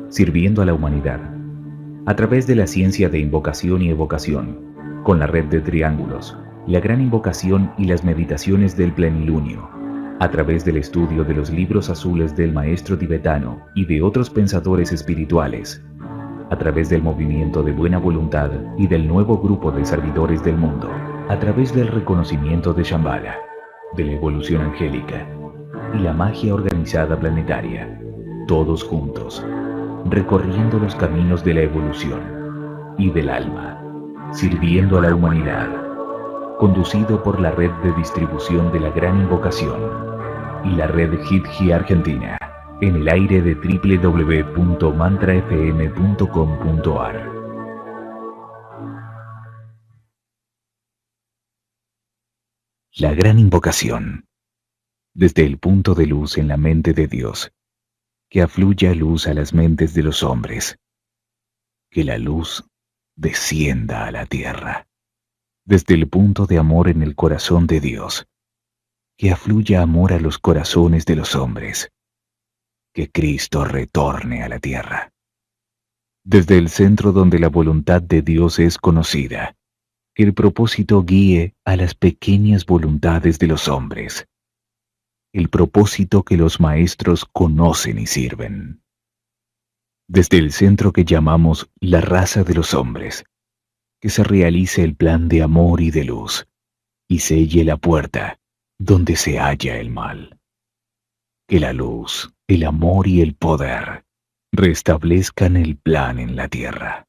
sirviendo a la humanidad, a través de la ciencia de invocación y evocación, con la red de triángulos, la gran invocación y las meditaciones del plenilunio, a través del estudio de los libros azules del maestro tibetano y de otros pensadores espirituales, a través del movimiento de buena voluntad y del nuevo grupo de servidores del mundo, a través del reconocimiento de Shambhala, de la evolución angélica y la magia organizada planetaria, todos juntos, recorriendo los caminos de la evolución y del alma, sirviendo a la humanidad, conducido por la red de distribución de la Gran Invocación y la red Hit Argentina, en el aire de www.mantrafm.com.ar. La Gran Invocación, desde el punto de luz en la mente de Dios, que afluya luz a las mentes de los hombres, que la luz descienda a la tierra, desde el punto de amor en el corazón de Dios, que afluya amor a los corazones de los hombres, que Cristo retorne a la tierra, desde el centro donde la voluntad de Dios es conocida, que el propósito guíe a las pequeñas voluntades de los hombres, el propósito que los maestros conocen y sirven. Desde el centro que llamamos la raza de los hombres, que se realice el plan de amor y de luz, y selle la puerta donde se halla el mal. Que la luz, el amor y el poder restablezcan el plan en la tierra.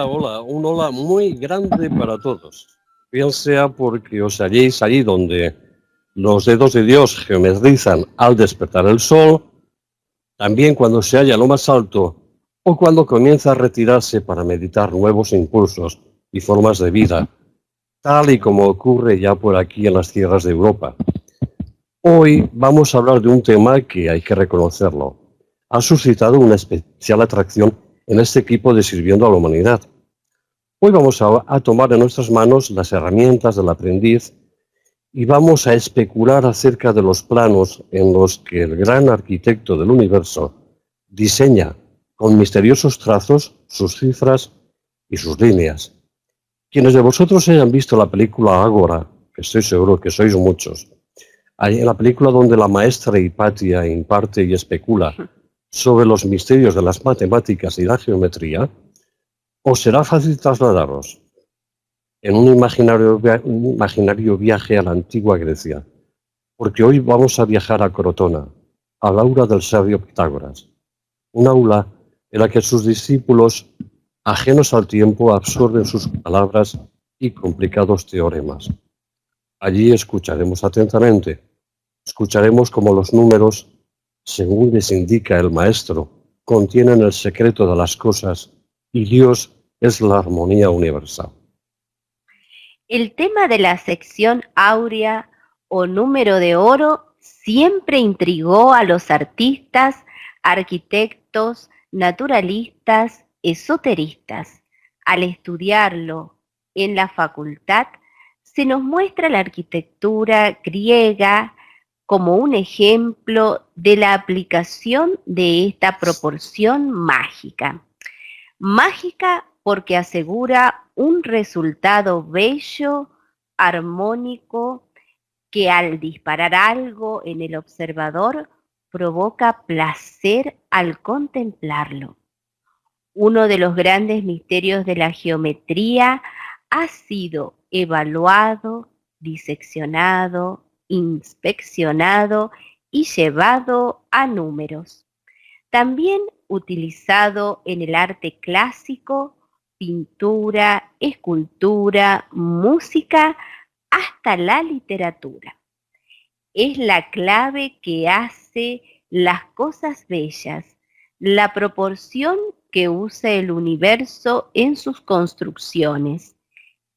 Hola, un hola muy grande para todos. Bien sea porque os halléis allí donde los dedos de Dios geometrizan al despertar el sol, también cuando se halla lo más alto o cuando comienza a retirarse para meditar nuevos impulsos y formas de vida, tal y como ocurre ya por aquí en las tierras de Europa. Hoy vamos a hablar de un tema que hay que reconocerlo. Ha suscitado una especial atracción en este equipo de Sirviendo a la Humanidad. Hoy vamos a tomar en nuestras manos las herramientas del aprendiz y vamos a especular acerca de los planos en los que el gran arquitecto del universo diseña con misteriosos trazos sus cifras y sus líneas. Quienes de vosotros hayan visto la película Ágora, que estoy seguro que sois muchos, en la película donde la maestra Hipatia imparte y especula sobre los misterios de las matemáticas y la geometría, os será fácil trasladaros en un imaginario viaje a la antigua Grecia, porque hoy vamos a viajar a Crotona, al aula del sabio Pitágoras, un aula en la que sus discípulos, ajenos al tiempo, absorben sus palabras y complicados teoremas. Allí escucharemos atentamente, escucharemos cómo los números, según les indica el maestro, contienen el secreto de las cosas y Dios es la armonía universal. El tema de la sección áurea o número de oro siempre intrigó a los artistas, arquitectos, naturalistas, esoteristas. Al estudiarlo en la facultad, se nos muestra la arquitectura griega como un ejemplo de la aplicación de esta proporción mágica. Mágica porque asegura un resultado bello, armónico, que al disparar algo en el observador provoca placer al contemplarlo. Uno de los grandes misterios de la geometría ha sido evaluado, diseccionado, inspeccionado y llevado a números. También utilizado en el arte clásico, pintura, escultura, música, hasta la literatura. Es la clave que hace las cosas bellas, la proporción que usa el universo en sus construcciones,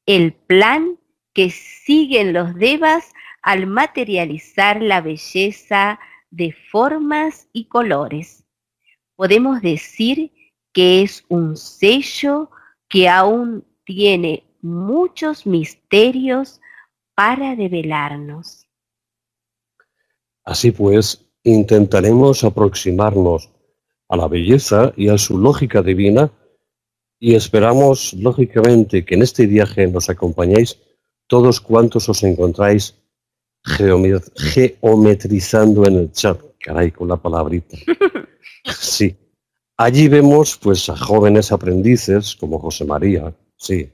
el plan que siguen los devas al materializar la belleza de formas y colores. Podemos decir que es un sello que aún tiene muchos misterios para develarnos. Así pues, intentaremos aproximarnos a la belleza y a su lógica divina y esperamos, lógicamente, que en este viaje nos acompañéis todos cuantos os encontráis geometrizando en el chat. Caray, con la palabrita. Sí. Allí vemos pues a jóvenes aprendices como José María, sí,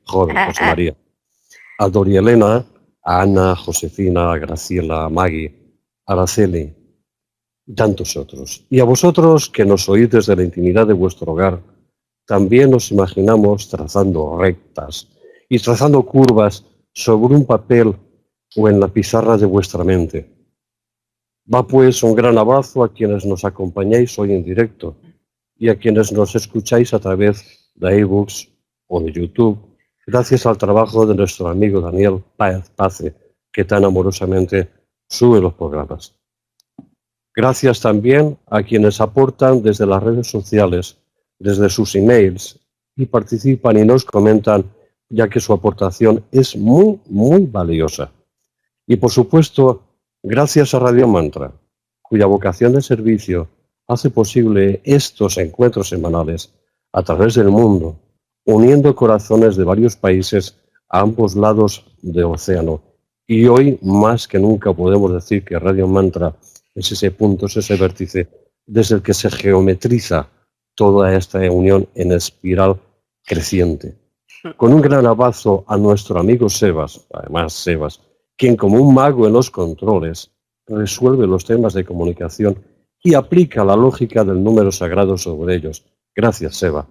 joven José María, a Dorielena, a Ana, Josefina, a Graciela, a Maggie, a Araceli, y tantos otros. Y a vosotros que nos oís desde la intimidad de vuestro hogar, también nos imaginamos trazando rectas y trazando curvas sobre un papel o en la pizarra de vuestra mente. Va pues un gran abrazo a quienes nos acompañáis hoy en directo y a quienes nos escucháis a través de iBooks o de YouTube, gracias al trabajo de nuestro amigo Daniel Pace, que tan amorosamente sube los programas. Gracias también a quienes aportan desde las redes sociales, desde sus emails, y participan y nos comentan, ya que su aportación es muy, muy valiosa. Y por supuesto, gracias a Radio Mantra, cuya vocación de servicio hace posible estos encuentros semanales a través del mundo, uniendo corazones de varios países a ambos lados del océano. Y hoy, más que nunca, podemos decir que Radio Mantra es ese punto, es ese vértice desde el que se geometriza toda esta unión en espiral creciente. Con un gran abrazo a nuestro amigo Sebas, además Sebas, quien como un mago en los controles resuelve los temas de comunicación y aplica la lógica del número sagrado sobre ellos. Gracias, Seba.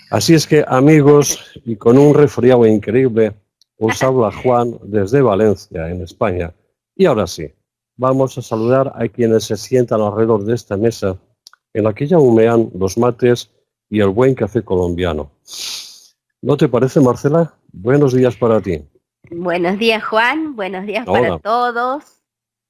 Así es que, amigos, y con un resfriado increíble, os habla Juan desde Valencia, en España. Y ahora sí, vamos a saludar a quienes se sientan alrededor de esta mesa, en la que ya humean los mates y el buen café colombiano. ¿No te parece, Marcela? Buenos días para ti. Buenos días, Juan. Buenos días para todos,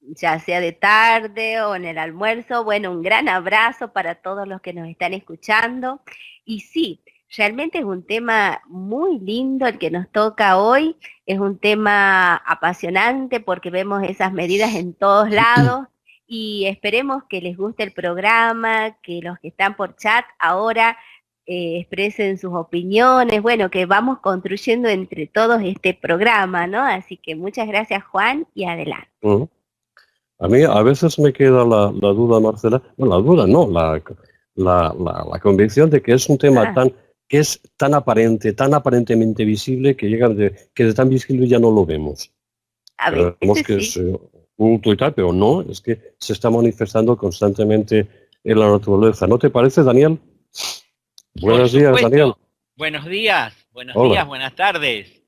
ya sea de tarde o en el almuerzo. Bueno, un gran abrazo para todos los que nos están escuchando. Y sí, realmente es un tema muy lindo el que nos toca hoy. Es un tema apasionante porque vemos esas medidas en todos lados y esperemos que les guste el programa, que los que están por chat ahora expresen sus opiniones, bueno, que vamos construyendo entre todos este programa, ¿no? Así que muchas gracias, Juan, y adelante. A mí a veces me queda la duda, Marcela, bueno, la duda no, la convicción de que es un tema que es tan aparente, tan aparentemente visible, que llega que de tan visible ya no lo vemos. A ver, vemos que sí. Es oculto y tal, pero no, es que se está manifestando constantemente en la naturaleza. ¿No te parece, Daniel? Buenos días, Daniel. Buenos días, buenas tardes.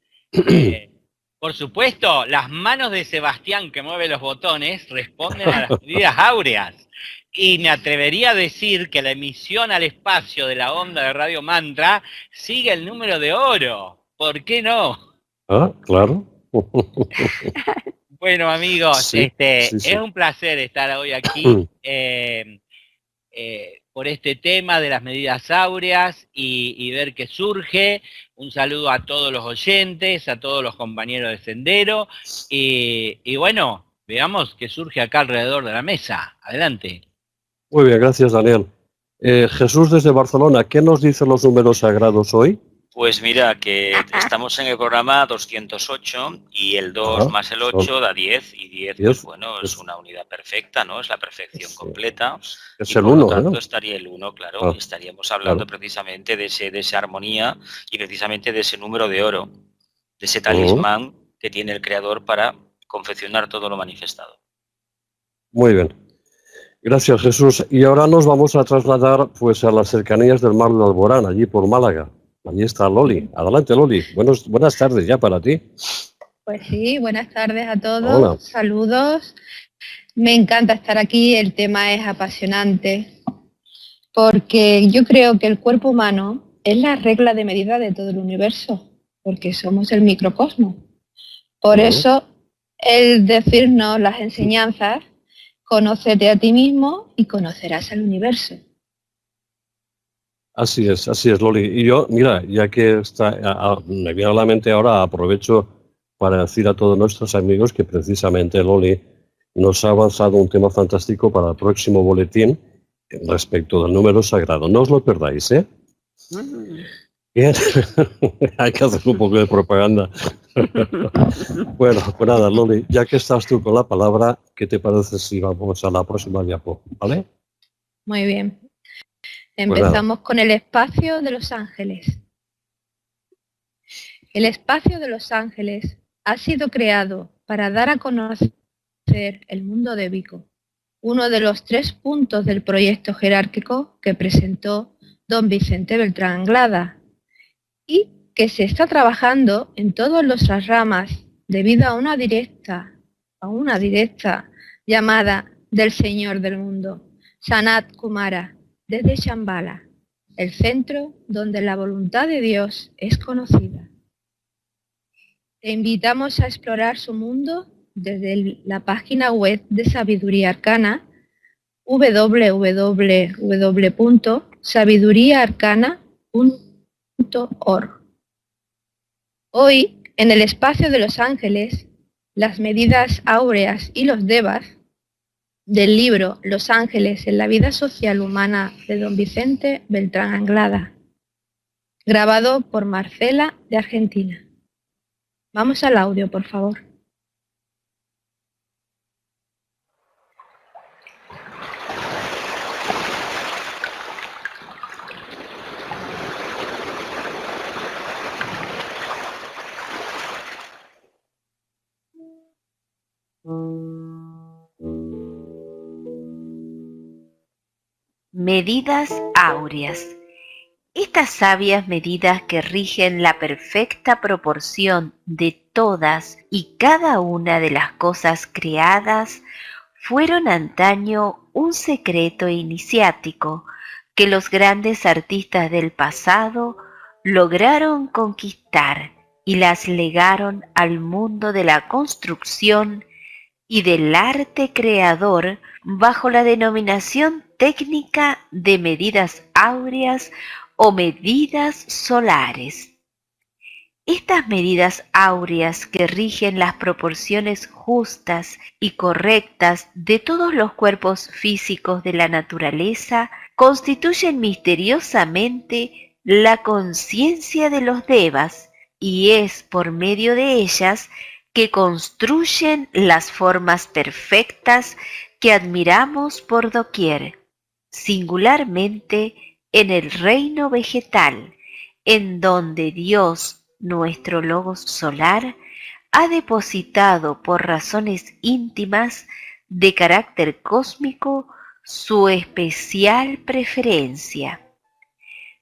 Por supuesto, las manos de Sebastián que mueve los botones responden a las medidas áureas. Y me atrevería a decir que la emisión al espacio de la onda de Radio Mantra sigue el número de oro. ¿Por qué no? Ah, claro. Bueno, amigos, sí. Es un placer estar hoy aquí. Por este tema de las medidas áureas y ver qué surge. Un saludo a todos los oyentes, a todos los compañeros de Sendero y bueno, veamos qué surge acá alrededor de la mesa. Adelante. Muy bien, gracias, Daniel. Jesús desde Barcelona, ¿qué nos dicen los números sagrados hoy? Pues mira, que estamos en el programa 208 y el 2 más el 8 da 10 y 10, pues bueno, es una unidad perfecta, ¿no? Es la perfección completa. Es el 1, ¿no? Por lo tanto, estaría el 1, claro, estaríamos hablando precisamente de esa armonía y precisamente de ese número de oro, de ese talismán que tiene el Creador para confeccionar todo lo manifestado. Muy bien. Gracias, Jesús. Y ahora nos vamos a trasladar pues a las cercanías del Mar de Alborán, allí por Málaga. Allí está Loli. Adelante, Loli. Buenas tardes ya para ti. Pues sí, buenas tardes a todos. Hola. Saludos Me encanta estar aquí, el tema es apasionante, porque yo creo que el cuerpo humano es la regla de medida de todo el universo, porque somos el microcosmos. Por eso, el decirnos las enseñanzas, conócete a ti mismo y conocerás al universo. Así es, Loli. Y yo, mira, ya que me viene a la mente ahora, aprovecho para decir a todos nuestros amigos que precisamente Loli nos ha avanzado un tema fantástico para el próximo boletín respecto del número sagrado. No os lo perdáis, ¿eh? Bien, hay que hacer un poco de propaganda. Bueno, pues nada, Loli, ya que estás tú con la palabra, ¿qué te parece si vamos a la próxima diapo? ¿Vale? Muy bien. Empezamos con el espacio de los ángeles. El espacio de los ángeles ha sido creado para dar a conocer el mundo de Vico, uno de los 3 puntos del proyecto jerárquico que presentó don Vicente Beltrán Anglada y que se está trabajando en todas las ramas debido a una directa llamada del Señor del Mundo, Sanat Kumara, desde Shambhala, el centro donde la voluntad de Dios es conocida. Te invitamos a explorar su mundo desde la página web de Sabiduría Arcana, www.sabiduriaarcana.org. Hoy, en el espacio de los ángeles, las medidas áureas y los devas, del libro Los ángeles en la vida social humana de don Vicente Beltrán Anglada, grabado por Marcela de Argentina. Vamos al audio, por favor. Medidas áureas. Estas sabias medidas que rigen la perfecta proporción de todas y cada una de las cosas creadas fueron antaño un secreto iniciático que los grandes artistas del pasado lograron conquistar y las legaron al mundo de la construcción y del arte creador bajo la denominación técnica de medidas áureas o medidas solares. Estas medidas áureas que rigen las proporciones justas y correctas de todos los cuerpos físicos de la naturaleza constituyen misteriosamente la conciencia de los devas y es por medio de ellas que construyen las formas perfectas que admiramos por doquier, singularmente en el reino vegetal, en donde Dios, nuestro Logos solar, ha depositado por razones íntimas de carácter cósmico su especial preferencia.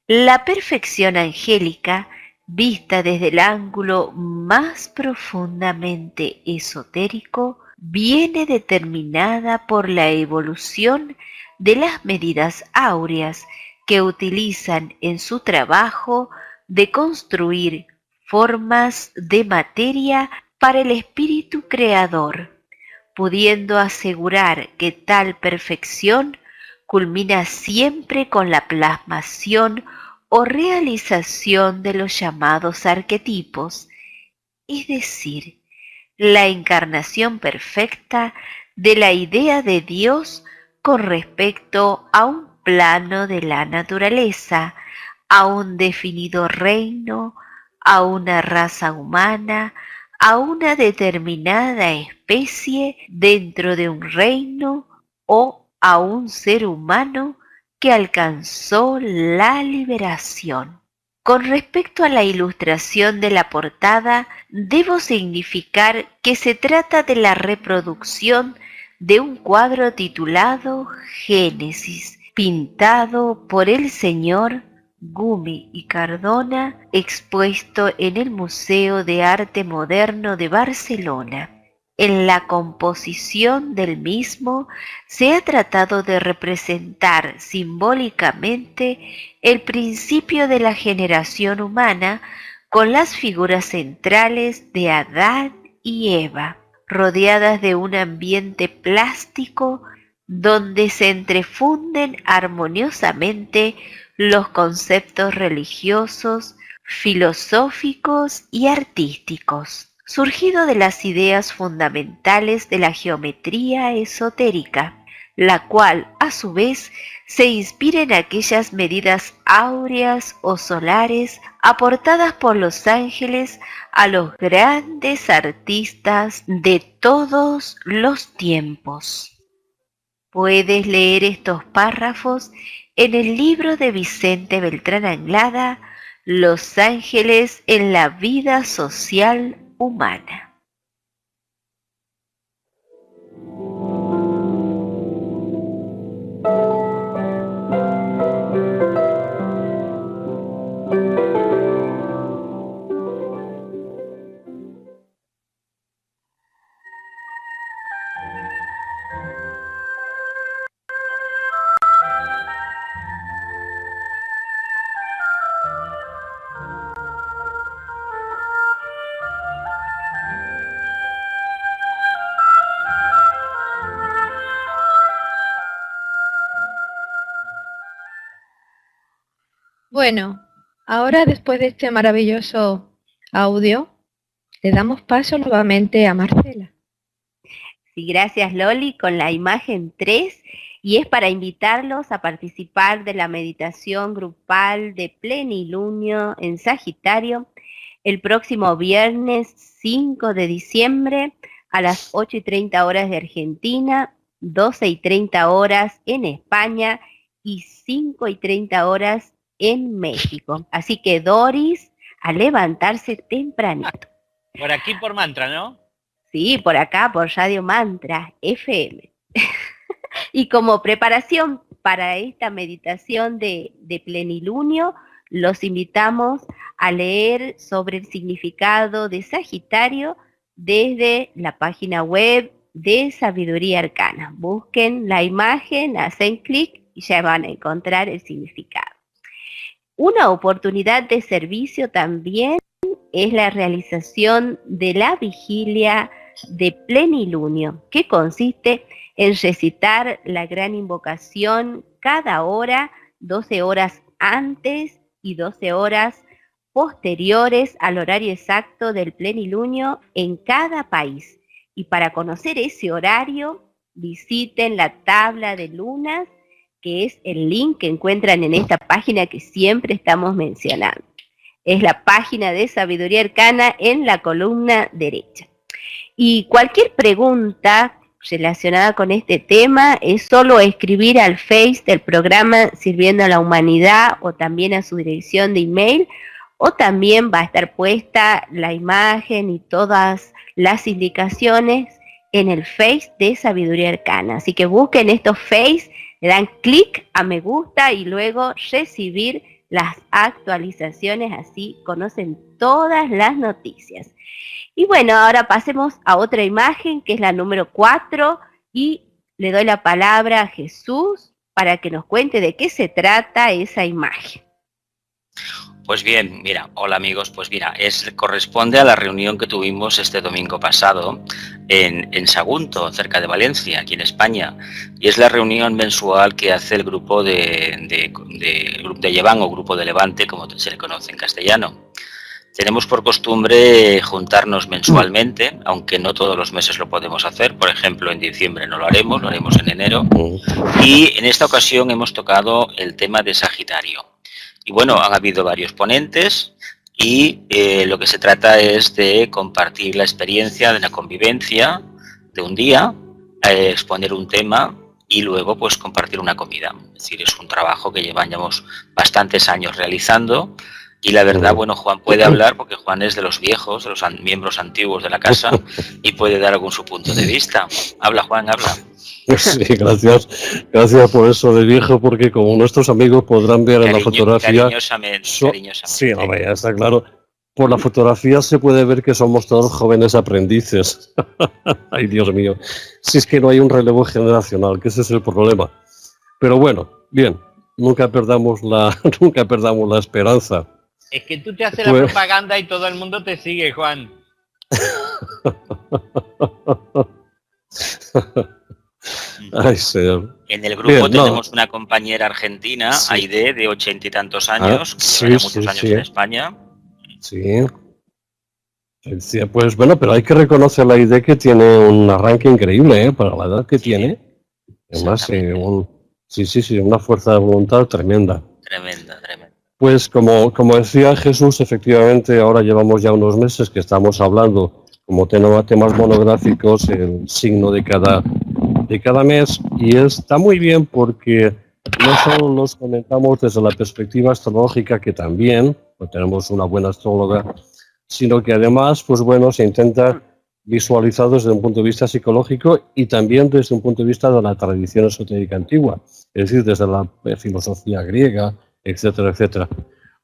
La perfección angélica, vista desde el ángulo más profundamente esotérico, viene determinada por la evolución de las medidas áureas que utilizan en su trabajo de construir formas de materia para el espíritu creador, pudiendo asegurar que tal perfección culmina siempre con la plasmación o realización de los llamados arquetipos, es decir, la encarnación perfecta de la idea de Dios con respecto a un plano de la naturaleza, a un definido reino, a una raza humana, a una determinada especie dentro de un reino o a un ser humano que alcanzó la liberación. Con respecto a la ilustración de la portada, debo significar que se trata de la reproducción de un cuadro titulado Génesis, pintado por el señor Gumi y Cardona, expuesto en el Museo de Arte Moderno de Barcelona. En la composición del mismo se ha tratado de representar simbólicamente el principio de la generación humana con las figuras centrales de Adán y Eva, rodeadas de un ambiente plástico donde se entrefunden armoniosamente los conceptos religiosos, filosóficos y artísticos, surgido de las ideas fundamentales de la geometría esotérica, la cual, a su vez, se inspira en aquellas medidas áureas o solares aportadas por los ángeles a los grandes artistas de todos los tiempos. Puedes leer estos párrafos en el libro de Vicente Beltrán Anglada, Los ángeles en la vida social humana. Bueno, ahora después de este maravilloso audio, le damos paso nuevamente a Marcela. Sí, gracias Loli, con la imagen 3, y es para invitarlos a participar de la meditación grupal de plenilunio en Sagitario el próximo viernes 5 de diciembre a las 8:30 horas de Argentina, 12:30 horas en España y 5:30 horas en México. Así que Doris, a levantarse tempranito. Por aquí por Mantra, ¿no? Sí, por acá, por Radio Mantra FM. Y como preparación para esta meditación de plenilunio, los invitamos a leer sobre el significado de Sagitario desde la página web de Sabiduría Arcana. Busquen la imagen, hacen clic y ya van a encontrar el significado. Una oportunidad de servicio también es la realización de la vigilia de plenilunio, que consiste en recitar la gran invocación cada hora, 12 horas antes y 12 horas posteriores al horario exacto del plenilunio en cada país. Y para conocer ese horario, visiten la tabla de lunas, que es el link que encuentran en esta página que siempre estamos mencionando. Es la página de Sabiduría Arcana en la columna derecha. Y cualquier pregunta relacionada con este tema es solo escribir al Face del programa Sirviendo a la Humanidad o también a su dirección de email, o también va a estar puesta la imagen y todas las indicaciones en el Face de Sabiduría Arcana. Así que busquen estos Face, le dan clic a me gusta y luego recibir las actualizaciones, así conocen todas las noticias. Y bueno, ahora pasemos a otra imagen, que es la número 4, y le doy la palabra a Jesús para que nos cuente de qué se trata esa imagen. Pues bien, mira, hola amigos, pues mira, corresponde a la reunión que tuvimos este domingo pasado en Sagunto, cerca de Valencia, aquí en España, y es la reunión mensual que hace el grupo de Lleván o Grupo de Levante, como se le conoce en castellano. Tenemos por costumbre juntarnos mensualmente, aunque no todos los meses lo podemos hacer. Por ejemplo, en diciembre no lo haremos en enero. Y en esta ocasión hemos tocado el tema de Sagitario. Y bueno, han habido varios ponentes y lo que se trata es de compartir la experiencia de la convivencia de un día, exponer un tema y luego pues compartir una comida. Es decir, es un trabajo que llevamos bastantes años realizando. Y la verdad, bueno, Juan puede hablar porque Juan es de los viejos, de los miembros antiguos de la casa y puede dar algún su punto de vista. Habla, Juan, habla. Sí, gracias por eso de viejo, porque como nuestros amigos podrán ver en la fotografía... Cariñosamente. Sí, hombre, ya está claro. por la fotografía se puede ver que somos todos jóvenes aprendices. Ay, Dios mío. Si es que no hay un relevo generacional, que ese es el problema. Pero bueno, bien, nunca perdamos la esperanza. Es que tú te haces la propaganda y todo el mundo te sigue, Juan. Ay, señor. En el grupo tenemos una compañera argentina, Aide, de 80 y tantos años, que lleva muchos años en España. Sí. Pues bueno, pero hay que reconocer la Aide, que tiene un arranque increíble, para la edad que tiene. Además, una fuerza de voluntad tremenda. Tremenda. Pues como decía Jesús, efectivamente, ahora llevamos ya unos meses que estamos hablando como temas monográficos, el signo de cada mes, y está muy bien porque no solo los comentamos desde la perspectiva astrológica, que también, pues tenemos una buena astróloga, sino que además, pues bueno, se intenta visualizar desde un punto de vista psicológico y también desde un punto de vista de la tradición esotérica antigua, es decir, desde la filosofía griega, etcétera, etcétera.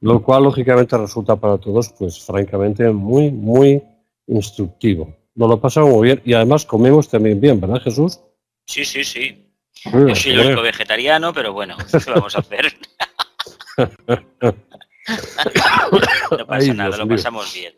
Lo cual, lógicamente, resulta para todos, pues francamente, muy, muy instructivo. Nos lo pasamos muy bien y además comemos también bien, ¿verdad, Jesús? Sí. Yo soy el único vegetariano, pero bueno, ¿qué vamos a hacer? No pasa nada, lo pasamos bien.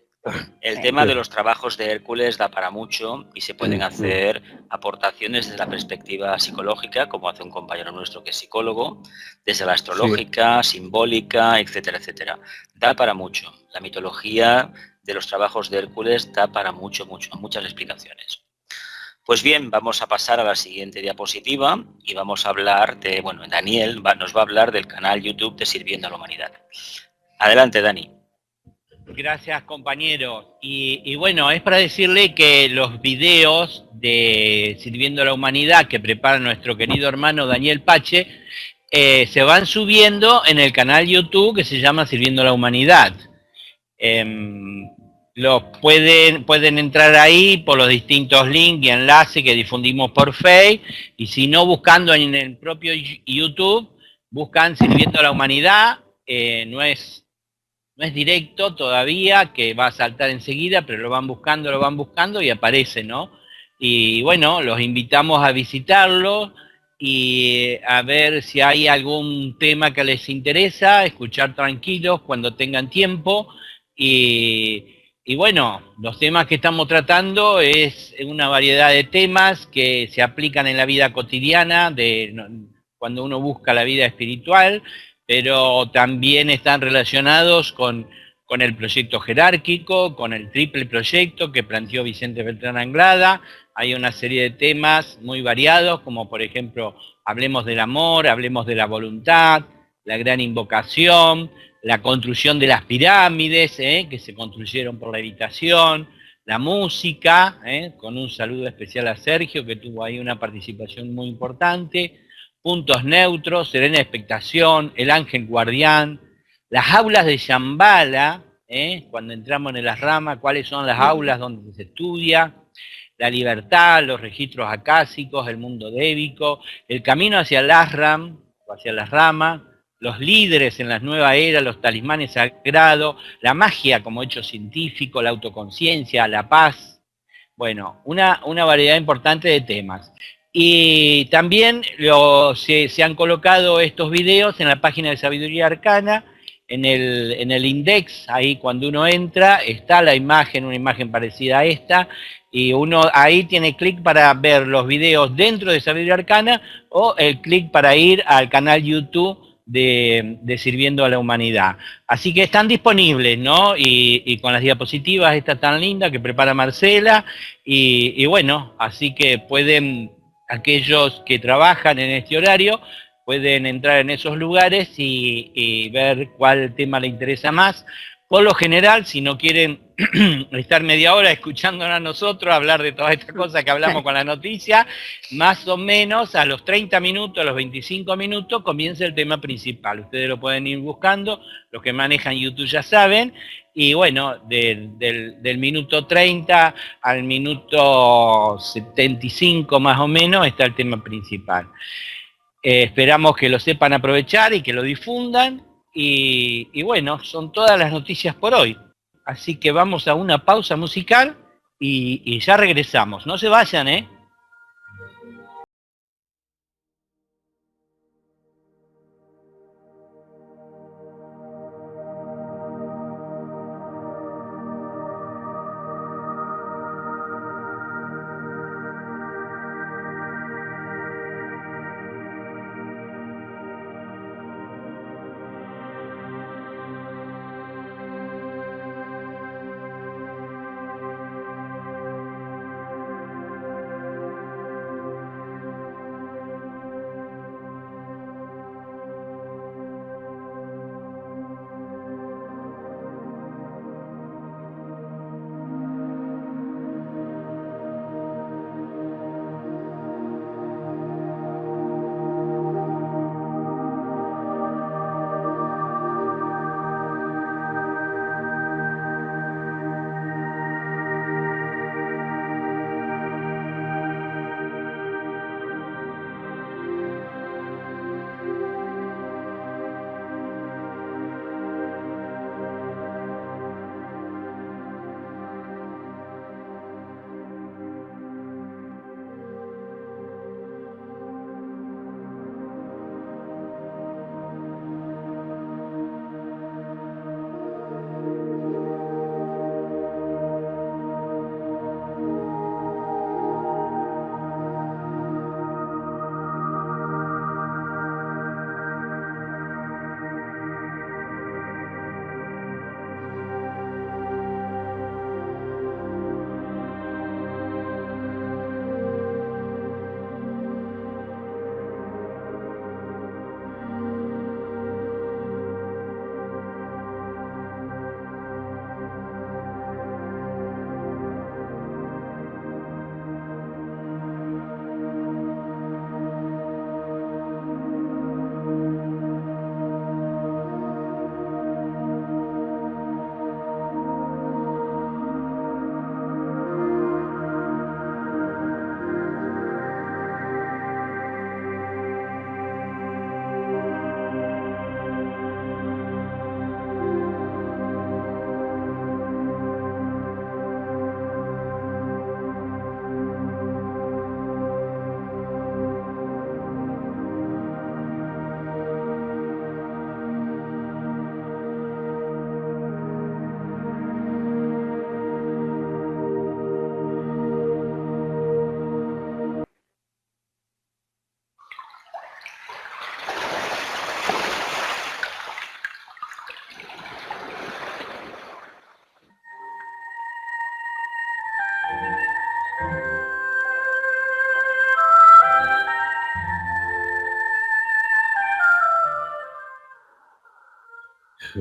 El tema de los trabajos de Hércules da para mucho y se pueden hacer aportaciones desde la perspectiva psicológica, como hace un compañero nuestro que es psicólogo, desde la astrológica, simbólica, etcétera, etcétera. Da para mucho. La mitología de los trabajos de Hércules da para muchas explicaciones. Pues bien, vamos a pasar a la siguiente diapositiva y vamos a hablar de, Daniel nos va a hablar del canal YouTube de Sirviendo a la Humanidad. Adelante, Dani. Gracias, compañero. Y bueno, es para decirle que los videos de Sirviendo a la Humanidad que prepara nuestro querido hermano Daniel Pache se van subiendo en el canal YouTube que se llama Sirviendo a la Humanidad. Pueden entrar ahí por los distintos links y enlaces que difundimos por Facebook, y si no, buscando en el propio YouTube, buscan Sirviendo a la Humanidad. No es directo todavía, que va a saltar enseguida, pero lo van buscando y aparece, ¿no? Y bueno, los invitamos a visitarlo y a ver si hay algún tema que les interesa, escuchar tranquilos cuando tengan tiempo. Y bueno, los temas que estamos tratando es una variedad de temas que se aplican en la vida cotidiana, cuando uno busca la vida espiritual, pero también están relacionados con el proyecto jerárquico, con el triple proyecto que planteó Vicente Beltrán Anglada. Hay una serie de temas muy variados, como por ejemplo, hablemos del amor, hablemos de la voluntad, la gran invocación, la construcción de las pirámides, que se construyeron por la levitación, la música, con un saludo especial a Sergio, que tuvo ahí una participación muy importante, puntos neutros, serena expectación, el ángel guardián, las aulas de Shambhala, cuando entramos en las ramas, cuáles son las aulas donde se estudia, la libertad, los registros acásicos, el mundo débico, el camino hacia el ashram, o hacia las ramas, los líderes en la nueva era, los talismanes sagrados, la magia como hecho científico, la autoconciencia, la paz. Bueno, una variedad importante de temas. Y también se han colocado estos videos en la página de Sabiduría Arcana, en el index, ahí cuando uno entra, está la imagen, una imagen parecida a esta, y uno ahí tiene clic para ver los videos dentro de Sabiduría Arcana, o el clic para ir al canal YouTube de Sirviendo a la Humanidad. Así que están disponibles, ¿no? Y con las diapositivas esta tan linda que prepara Marcela, y bueno, así que pueden, aquellos que trabajan en este horario, pueden entrar en esos lugares y ver cuál tema les interesa más. Por lo general, si no quieren estar media hora escuchándonos a nosotros hablar de todas estas cosas que hablamos con la noticia, más o menos a los 30 minutos, a los 25 minutos, comienza el tema principal. Ustedes lo pueden ir buscando, los que manejan YouTube ya saben, y bueno, del minuto 30 al minuto 75 más o menos está el tema principal. Esperamos que lo sepan aprovechar y que lo difundan. Y bueno, son todas las noticias por hoy. Así que vamos a una pausa musical y ya regresamos. No se vayan, ¿eh?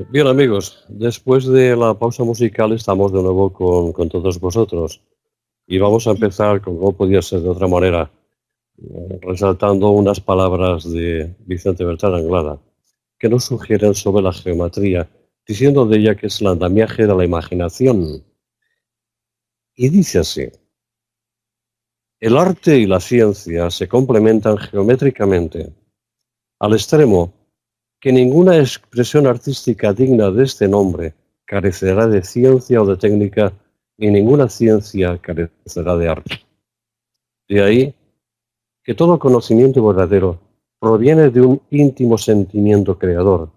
Bien, amigos, después de la pausa musical estamos de nuevo con todos vosotros y vamos a empezar, como no podía ser de otra manera, resaltando unas palabras de Vicente Bertrán Anglada que nos sugieren sobre la geometría, diciendo de ella que es el andamiaje de la imaginación. Y dice así: el arte y la ciencia se complementan geométricamente, al extremo que ninguna expresión artística digna de este nombre carecerá de ciencia o de técnica, y ninguna ciencia carecerá de arte. De ahí que todo conocimiento verdadero proviene de un íntimo sentimiento creador,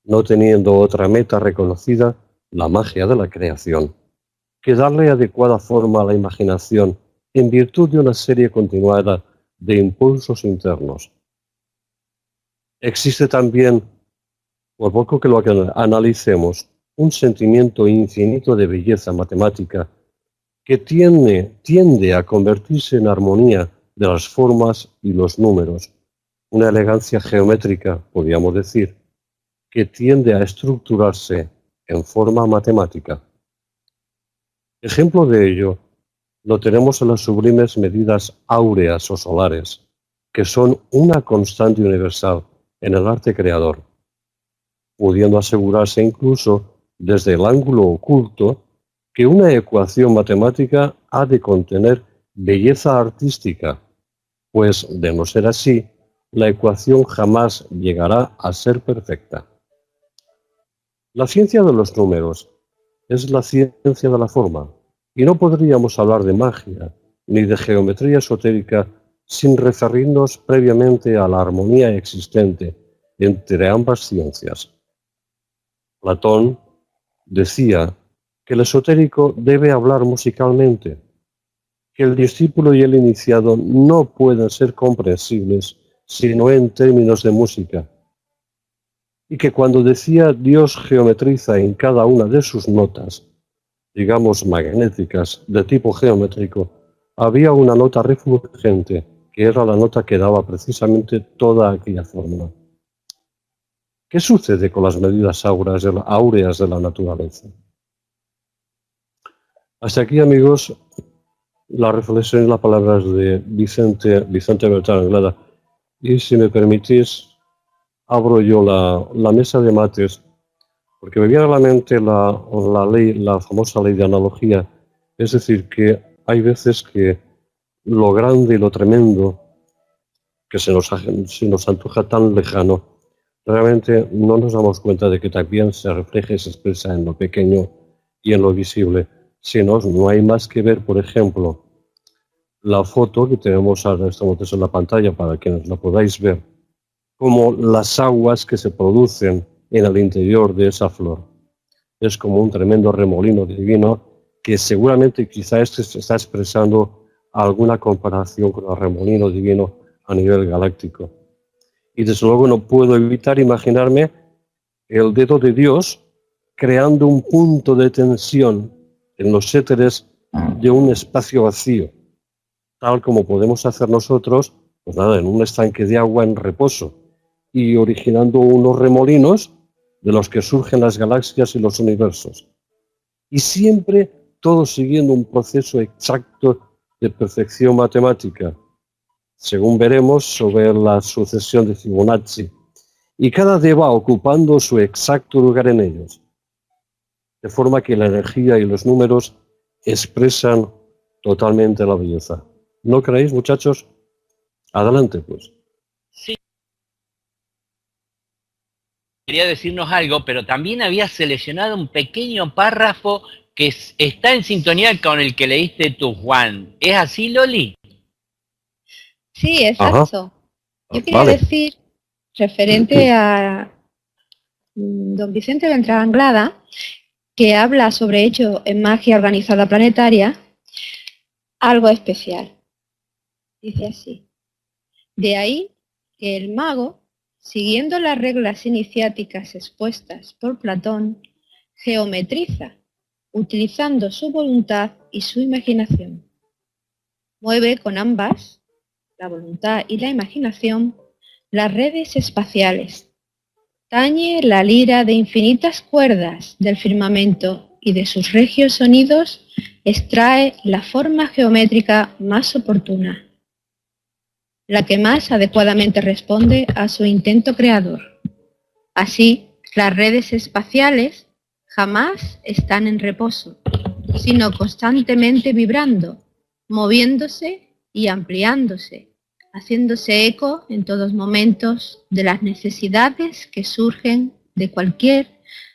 no teniendo otra meta reconocida, la magia de la creación, que darle adecuada forma a la imaginación en virtud de una serie continuada de impulsos internos. Existe también, por poco que lo analicemos, un sentimiento infinito de belleza matemática que tiende a convertirse en armonía de las formas y los números, una elegancia geométrica, podríamos decir, que tiende a estructurarse en forma matemática. Ejemplo de ello lo tenemos en las sublimes medidas áureas o solares, que son una constante universal en el arte creador, pudiendo asegurarse incluso desde el ángulo oculto que una ecuación matemática ha de contener belleza artística, pues de no ser así, la ecuación jamás llegará a ser perfecta. La ciencia de los números es la ciencia de la forma, y no podríamos hablar de magia ni de geometría esotérica sin referirnos previamente a la armonía existente entre ambas ciencias. Platón decía que el esotérico debe hablar musicalmente, que el discípulo y el iniciado no pueden ser comprensibles sino en términos de música, y que cuando decía Dios geometriza en cada una de sus notas, digamos magnéticas, de tipo geométrico, había una nota refulgente, que era la nota que daba precisamente toda aquella fórmula. ¿Qué sucede con las medidas áureas de la naturaleza? Hasta aquí, amigos, la reflexión y las palabras de Vicente Bertrán Anglada. Y si me permitís, abro yo la mesa de mates, porque me viene a la mente la famosa ley de analogía. Es decir, que hay veces que lo grande y lo tremendo, que se nos antoja tan lejano, realmente no nos damos cuenta de que también se refleja y se expresa en lo pequeño y en lo visible. Si no hay más que ver, por ejemplo, la foto que tenemos ahora en la pantalla para quienes la podáis ver, como las aguas que se producen en el interior de esa flor. Es como un tremendo remolino divino que seguramente quizá este se está expresando alguna comparación con el remolino divino a nivel galáctico. Y desde luego no puedo evitar imaginarme el dedo de Dios creando un punto de tensión en los éteres de un espacio vacío, tal como podemos hacer nosotros, pues nada, en un estanque de agua en reposo, y originando unos remolinos de los que surgen las galaxias y los universos. Y siempre todo siguiendo un proceso exacto de perfección matemática, según veremos sobre la sucesión de Fibonacci, y cada D va ocupando su exacto lugar en ellos, de forma que la energía y los números expresan totalmente la belleza. ¿No creéis, muchachos? Adelante, pues. Sí. Quería decirnos algo, pero también había seleccionado un pequeño párrafo que está en sintonía con el que leíste tú, Juan. ¿Es así, Loli? Sí, exacto. Yo quería decir, referente a don Vicente Bertrán Anglada, que habla sobre hecho en magia organizada planetaria, algo especial. Dice así: de ahí que el mago, siguiendo las reglas iniciáticas expuestas por Platón, geometriza, utilizando su voluntad y su imaginación. Mueve con ambas, la voluntad y la imaginación, las redes espaciales. Tañe la lira de infinitas cuerdas del firmamento y de sus regios sonidos extrae la forma geométrica más oportuna, la que más adecuadamente responde a su intento creador. Así, las redes espaciales jamás están en reposo, sino constantemente vibrando, moviéndose y ampliándose, haciéndose eco en todos momentos de las necesidades que surgen de cualquier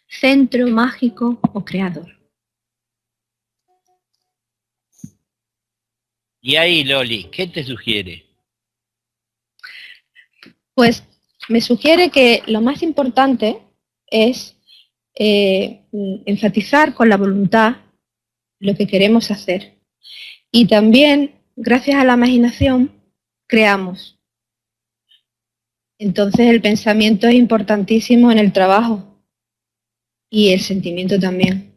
centro mágico o creador. Y ahí, Loli, ¿qué te sugiere? Pues me sugiere que lo más importante es enfatizar con la voluntad lo que queremos hacer. Y también, gracias a la imaginación, creamos. Entonces el pensamiento es importantísimo en el trabajo y el sentimiento también.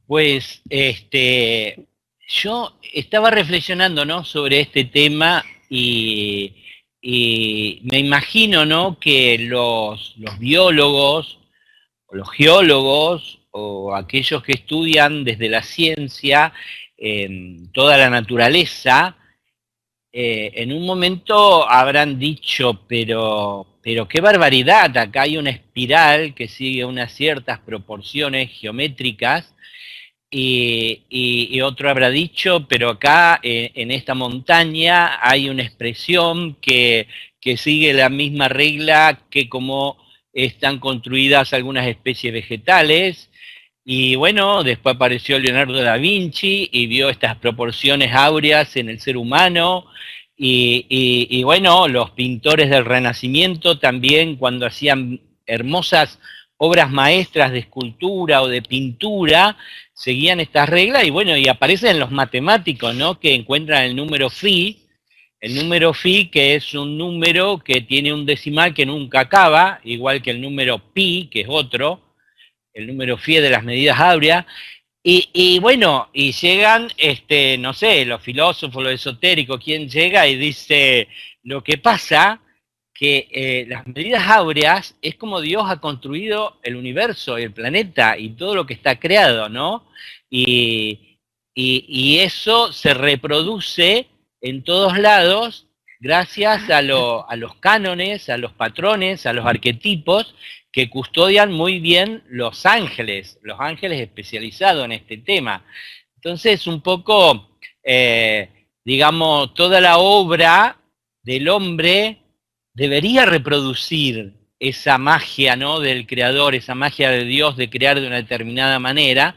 Pues yo estaba reflexionando, ¿no?, sobre este tema y me imagino, ¿no?, que los biólogos o los geólogos o aquellos que estudian desde la ciencia toda la naturaleza, en un momento habrán dicho, pero qué barbaridad, acá hay una espiral que sigue unas ciertas proporciones geométricas, y otro habrá dicho, pero acá en esta montaña hay una expresión que sigue la misma regla que como están construidas algunas especies vegetales, y bueno, después apareció Leonardo da Vinci y vio estas proporciones áureas en el ser humano, y bueno, los pintores del Renacimiento también, cuando hacían hermosas obras maestras de escultura o de pintura, seguían estas reglas, y bueno, y aparecen los matemáticos, ¿no?, que encuentran el número phi, que es un número que tiene un decimal que nunca acaba, igual que el número pi, que es otro, el número phi de las medidas áureas, y bueno, y llegan, no sé, los filósofos, los esotéricos, quien llega y dice, lo que pasa que las medidas áureas es como Dios ha construido el universo y el planeta y todo lo que está creado, ¿no? Y eso se reproduce en todos lados gracias a los cánones, a los patrones, a los arquetipos que custodian muy bien los ángeles especializados en este tema. Entonces, un poco, digamos, toda la obra del hombre debería reproducir esa magia, ¿no?, del creador, esa magia de Dios de crear de una determinada manera,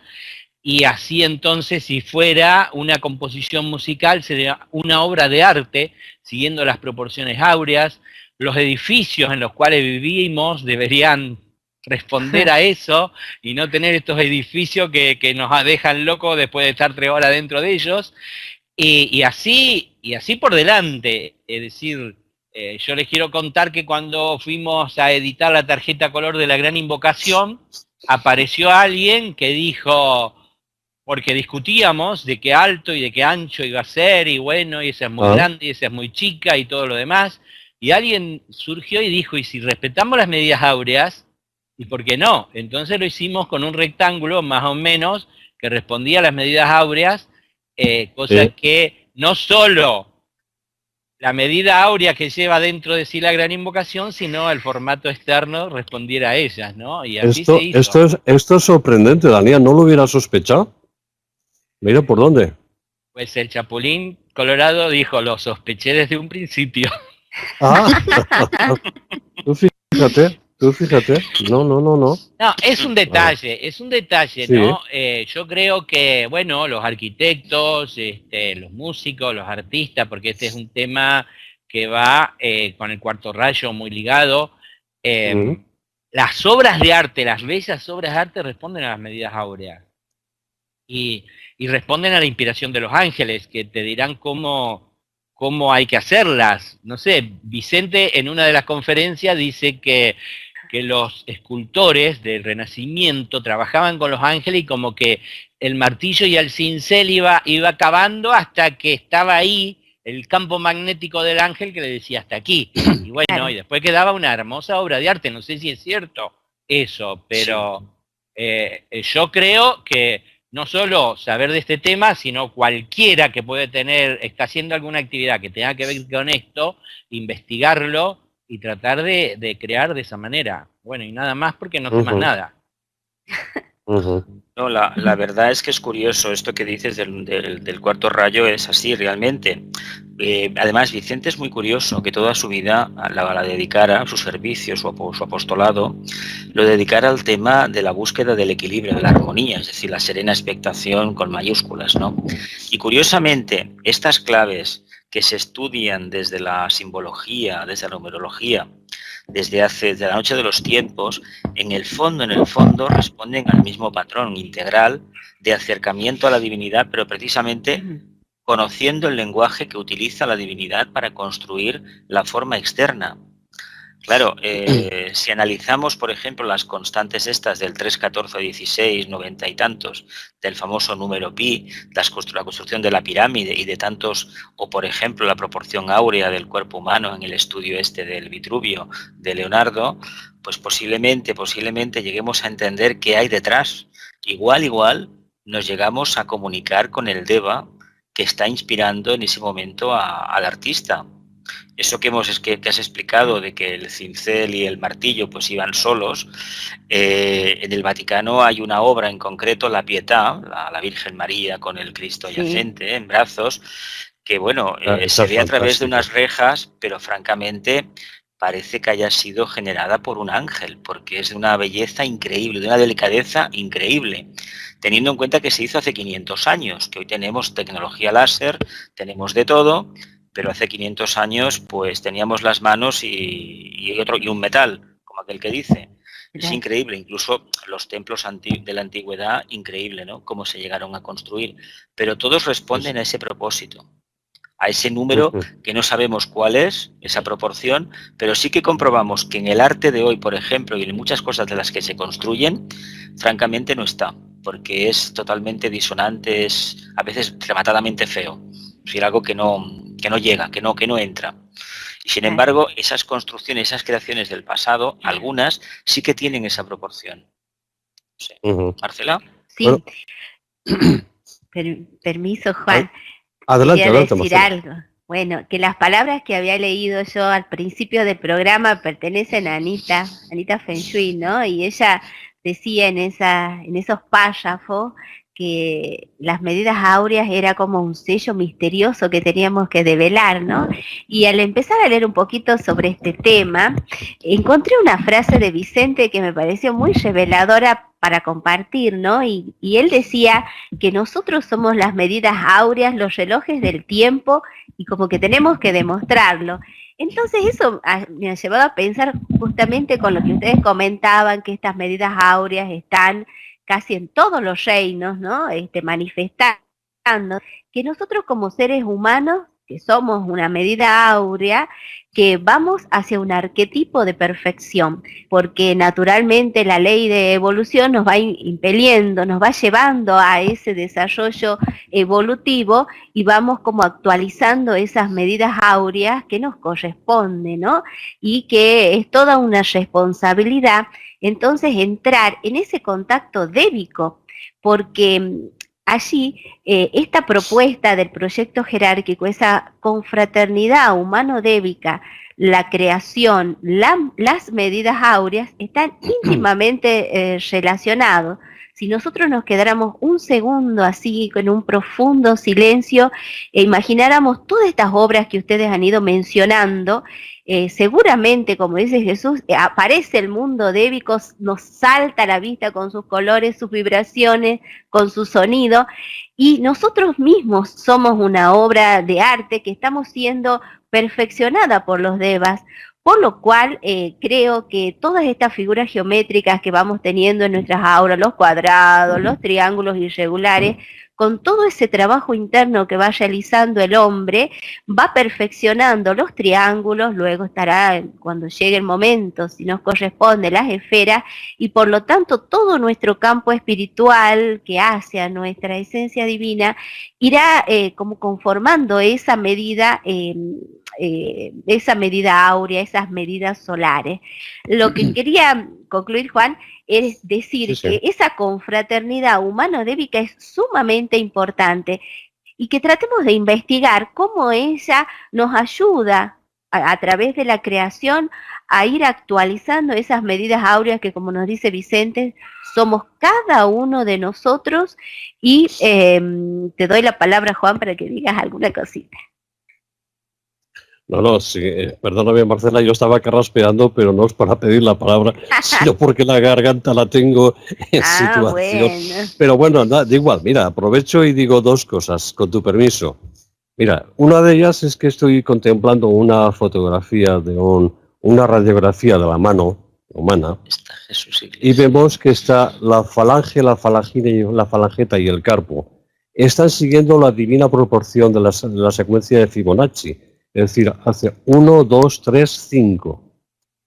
y así entonces, si fuera una composición musical, sería una obra de arte, siguiendo las proporciones áureas. Los edificios en los cuales vivimos deberían responder a eso, y no tener estos edificios que nos dejan locos después de estar 3 horas dentro de ellos, y así por delante. Es decir, yo les quiero contar que cuando fuimos a editar la tarjeta color de la Gran Invocación, apareció alguien que dijo, porque discutíamos de qué alto y de qué ancho iba a ser, y bueno, y esa es muy grande y esa es muy chica y todo lo demás, y alguien surgió y dijo, ¿y si respetamos las medidas áureas? ¿Y por qué no? Entonces lo hicimos con un rectángulo más o menos que respondía a las medidas áureas, cosa que no solo la medida áurea que lleva dentro de sí la Gran Invocación, sino el formato externo respondiera a ellas, ¿no? Y así se hizo. Esto es sorprendente, Daniel, ¿no lo hubiera sospechado? Mira por dónde. Pues el Chapulín Colorado dijo, lo sospeché desde un principio. Tú fíjate. No. No, es un detalle, sí. ¿No? Yo creo que, bueno, los arquitectos, los músicos, los artistas, porque este es un tema que va con el cuarto rayo muy ligado, las obras de arte, las bellas obras de arte responden a las medidas áureas. Y responden a la inspiración de los ángeles, que te dirán cómo hay que hacerlas. No sé, Vicente en una de las conferencias dice que los escultores del Renacimiento trabajaban con los ángeles y como que el martillo y el cincel iba cavando hasta que estaba ahí el campo magnético del ángel que le decía hasta aquí. Y bueno, y después quedaba una hermosa obra de arte. No sé si es cierto eso, pero yo creo que no solo saber de este tema, sino cualquiera que está haciendo alguna actividad que tenga que ver con esto, investigarlo y tratar de crear de esa manera. Bueno, y nada más porque no sé más nada. No, la verdad es que es curioso esto que dices del cuarto rayo, es así realmente. Además, Vicente es muy curioso que toda su vida la dedicara, su servicio, su apostolado, lo dedicara al tema de la búsqueda del equilibrio, de la armonía, es decir, la serena expectación con mayúsculas, ¿no? Y curiosamente, estas claves que se estudian desde la simbología, desde la numerología, desde la noche de los tiempos, en el fondo responden al mismo patrón integral de acercamiento a la divinidad, pero precisamente conociendo el lenguaje que utiliza la divinidad para construir la forma externa. Claro, si analizamos, por ejemplo, las constantes estas del 3, 14, 16, 90 y tantos, del famoso número pi, la construcción de la pirámide y de tantos, o por ejemplo la proporción áurea del cuerpo humano en el estudio del Vitruvio de Leonardo, pues posiblemente lleguemos a entender qué hay detrás. Igual nos llegamos a comunicar con el Deva que está inspirando en ese momento al artista. Eso que has explicado de que el cincel y el martillo pues iban solos, en el Vaticano hay una obra en concreto, la Pietà, la Virgen María con el Cristo yacente en brazos, que bueno, se ve a través de unas rejas, pero francamente parece que haya sido generada por un ángel, porque es de una belleza increíble, de una delicadeza increíble, teniendo en cuenta que se hizo hace 500 años, que hoy tenemos tecnología láser, tenemos de todo, pero hace 500 años pues teníamos las manos y un metal, como aquel que dice. Es increíble, incluso los templos de la antigüedad, increíble, ¿no? Cómo se llegaron a construir, pero todos responden a ese propósito, a ese número que no sabemos cuál es, esa proporción, pero sí que comprobamos que en el arte de hoy, por ejemplo, y en muchas cosas de las que se construyen, francamente no está, porque es totalmente disonante, es a veces rematadamente feo, es decir, algo que no llega, que no entra. Y sin embargo, esas construcciones, esas creaciones del pasado, algunas sí que tienen esa proporción. Sí. Marcela. Sí. Bueno. Permiso, Juan. Adelante, decir Marcela. Algo. Bueno, que las palabras que había leído yo al principio del programa pertenecen a Anita Feng Shui, ¿no? Y ella decía en esos párrafos que las medidas áureas era como un sello misterioso que teníamos que develar, ¿no? Y al empezar a leer un poquito sobre este tema, encontré una frase de Vicente que me pareció muy reveladora para compartir, ¿no? Y él decía que nosotros somos las medidas áureas, los relojes del tiempo, y como que tenemos que demostrarlo. Entonces eso me ha llevado a pensar justamente con lo que ustedes comentaban, que estas medidas áureas están casi en todos los reinos, ¿no? Manifestando que nosotros como seres humanos, que somos una medida áurea, que vamos hacia un arquetipo de perfección, porque naturalmente la ley de evolución nos va impeliendo, nos va llevando a ese desarrollo evolutivo y vamos como actualizando esas medidas áureas que nos corresponden, ¿no? Y que es toda una responsabilidad. Entonces entrar en ese contacto débico, porque allí esta propuesta del proyecto jerárquico, esa confraternidad humano-débica, la creación, las medidas áureas están íntimamente relacionados. Si nosotros nos quedáramos un segundo así, con un profundo silencio, e imagináramos todas estas obras que ustedes han ido mencionando, seguramente, como dice Jesús, aparece el mundo débico, nos salta a la vista con sus colores, sus vibraciones, con su sonido, y nosotros mismos somos una obra de arte que estamos siendo perfeccionada por los devas, por lo cual creo que todas estas figuras geométricas que vamos teniendo en nuestras auras, los cuadrados, los triángulos irregulares, con todo ese trabajo interno que va realizando el hombre, va perfeccionando los triángulos, luego estará, cuando llegue el momento, si nos corresponde, las esferas, y por lo tanto todo nuestro campo espiritual que hace a nuestra esencia divina, irá como conformando esa medida áurea, esas medidas solares. Lo que quería concluir, Juan, es decir que esa confraternidad humano-débica es sumamente importante y que tratemos de investigar cómo ella nos ayuda a través de la creación a ir actualizando esas medidas áureas que, como nos dice Vicente, somos cada uno de nosotros. Y te doy la palabra, Juan, para que digas alguna cosita. No, sí, perdóname, Marcela, yo estaba carraspeando, pero no es para pedir la palabra, sino porque la garganta la tengo en situación. Bueno. Pero bueno, da igual, mira, aprovecho y digo dos cosas, con tu permiso. Mira, una de ellas es que estoy contemplando una fotografía de una radiografía de la mano humana, y vemos que está la falange, la falangeta y el carpo. Están siguiendo la divina proporción de la secuencia de Fibonacci. Es decir, hace 1, 2, 3, 5.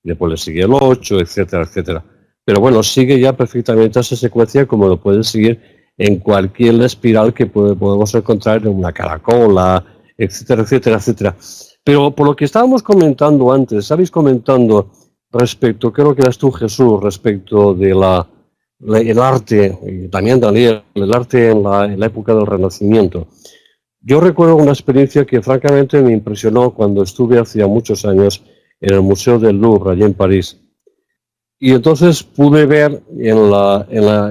Después le sigue el 8, etcétera, etcétera. Pero bueno, sigue ya perfectamente esa secuencia como lo puede seguir en cualquier espiral que podemos encontrar en una caracola, etcétera, etcétera, etcétera. Pero por lo que estábamos comentando antes, estabais comentando respecto, creo que eras tú, Jesús, respecto de el arte, y también Daniel, el arte en la época del Renacimiento. Yo recuerdo una experiencia que francamente me impresionó cuando estuve hacía muchos años en el Museo del Louvre, allí en París. Y entonces pude ver,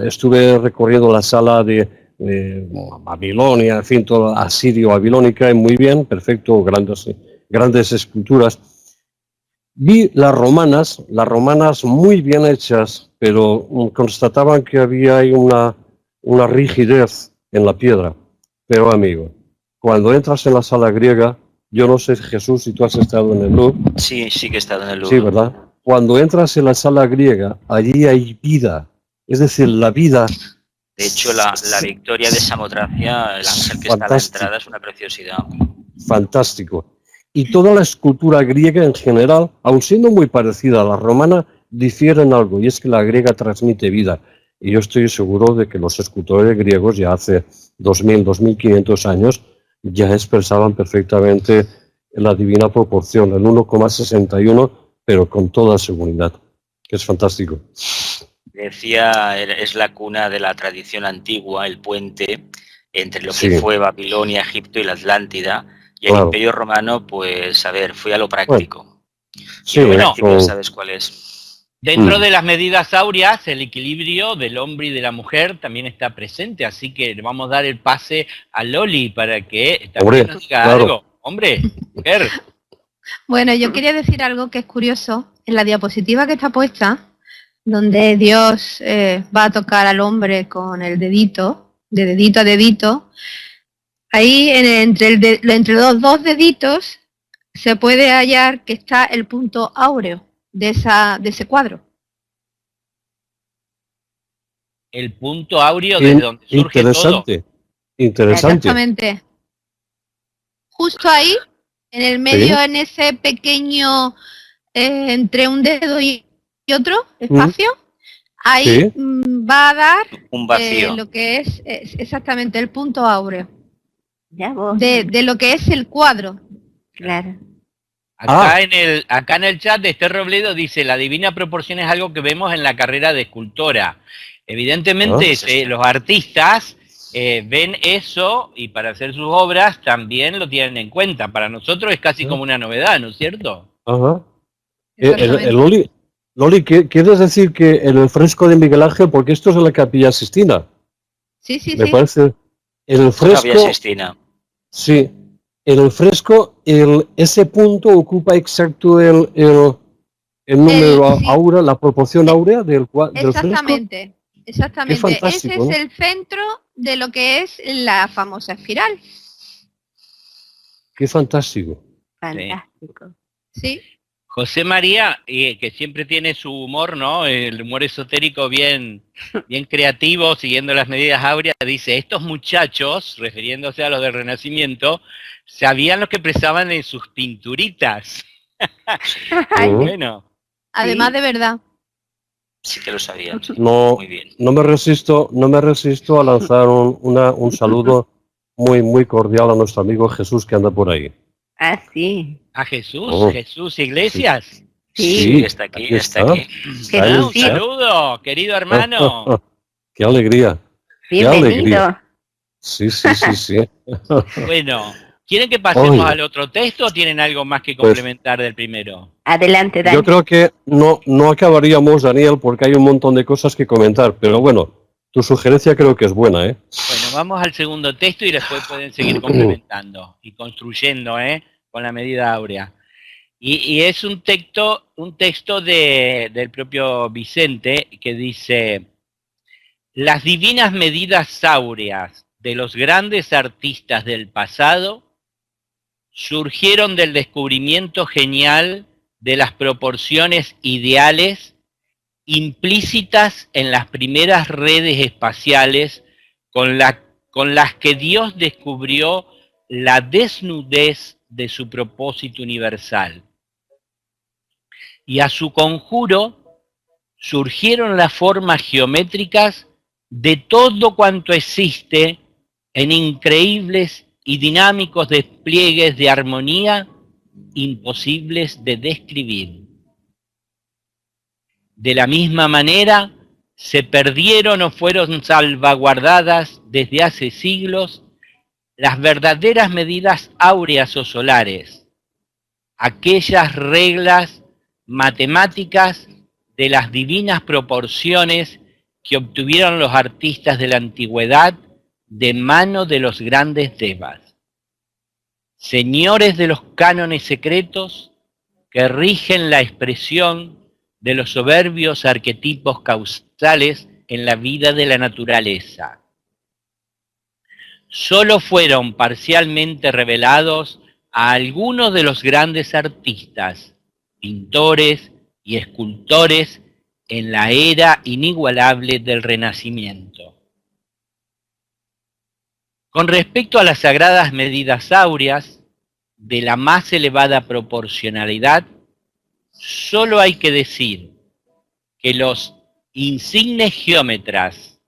estuve recorriendo la sala de Babilonia, en fin, toda asirio-babilónica, y muy bien, perfecto, grandes esculturas. Vi las romanas muy bien hechas, pero constataban que había ahí una rigidez en la piedra. Pero amigo, cuando entras en la sala griega, yo no sé, Jesús, si tú has estado en el Louvre. Sí, sí que he estado en el Louvre. Sí, ¿verdad? Cuando entras en la sala griega, allí hay vida. Es decir, la vida... De hecho, la victoria de Samotracia, el ángel que está a la entrada, es una preciosidad. Fantástico. Y toda la escultura griega en general, aun siendo muy parecida a la romana, difiere en algo, y es que la griega transmite vida. Y yo estoy seguro de que los escultores griegos ya hace 2000, 2500 años ya expresaban perfectamente la divina proporción, el 1,61, pero con toda seguridad, que es fantástico. Decía, es la cuna de la tradición antigua, el puente entre lo que fue Babilonia, Egipto y la Atlántida, y el Imperio Romano, pues, a ver, fue a lo práctico. Bueno, y lo práctico, ¿sabes cuál es? Dentro de las medidas áureas, el equilibrio del hombre y de la mujer también está presente, así que le vamos a dar el pase a Loli para que también nos diga algo. Hombre, mujer. Bueno, yo quería decir algo que es curioso. En la diapositiva que está puesta, donde Dios va a tocar al hombre con el dedito, de dedito a dedito, ahí entre los dos deditos se puede hallar que está el punto áureo de ese cuadro. El punto áureo de donde surge todo. Interesante. Exactamente. Justo ahí, en el medio, en ese pequeño, entre un dedo y otro espacio, ahí va a dar un vacío. Lo que es exactamente el punto áureo. Ya vos. De lo que es el cuadro. Claro. Acá en el chat de Esther Robledo dice, la divina proporción es algo que vemos en la carrera de escultora. Evidentemente los artistas ven eso y para hacer sus obras también lo tienen en cuenta. Para nosotros es casi como una novedad, ¿no es cierto? Ajá. Loli, ¿quieres decir que en el fresco de Miguel Ángel, porque esto es en la Capilla Sixtina? Sí, sí, Me parece. En el fresco. Capilla Sixtina. Sí. En el fresco, ese punto ocupa exacto el número áurea, la proporción áurea del fresco. Exactamente. Exactamente. Ese es el centro de lo que es la famosa espiral. Qué fantástico. Fantástico. Sí. José María, que siempre tiene su humor, ¿no? El humor esotérico bien creativo, siguiendo las medidas áureas, dice, estos muchachos, refiriéndose a los del Renacimiento, sabían lo que expresaban en sus pinturitas. Bueno. Además de verdad. Sí que lo sabían. Sí. Muy bien. No me resisto a lanzar un saludo muy cordial a nuestro amigo Jesús que anda por ahí. Ah, sí. ¿A Jesús? ¿Jesús Iglesias? Sí, está aquí. Un saludo, querido hermano. Qué alegría. Bienvenido. Qué alegría. Sí. Bueno, ¿quieren que pasemos al otro texto o tienen algo más que complementar del primero? Adelante, Daniel. Yo creo que no acabaríamos, Daniel, porque hay un montón de cosas que comentar, pero bueno, tu sugerencia creo que es buena, ¿eh? Bueno, vamos al segundo texto y después pueden seguir complementando y construyendo, con la medida áurea. Y es un texto del propio Vicente que dice, las divinas medidas áureas de los grandes artistas del pasado surgieron del descubrimiento genial de las proporciones ideales implícitas en las primeras redes espaciales con las que Dios descubrió la desnudez de su propósito universal. Y a su conjuro surgieron las formas geométricas de todo cuanto existe en increíbles y dinámicos despliegues de armonía imposibles de describir. De la misma manera, se perdieron o fueron salvaguardadas desde hace siglos las verdaderas medidas áureas o solares, aquellas reglas matemáticas de las divinas proporciones que obtuvieron los artistas de la antigüedad de mano de los grandes devas, señores de los cánones secretos que rigen la expresión de los soberbios arquetipos causales en la vida de la naturaleza. Solo fueron parcialmente revelados a algunos de los grandes artistas, pintores y escultores en la era inigualable del Renacimiento. Con respecto a las sagradas medidas áureas, de la más elevada proporcionalidad, solo hay que decir que los insignes geómetras,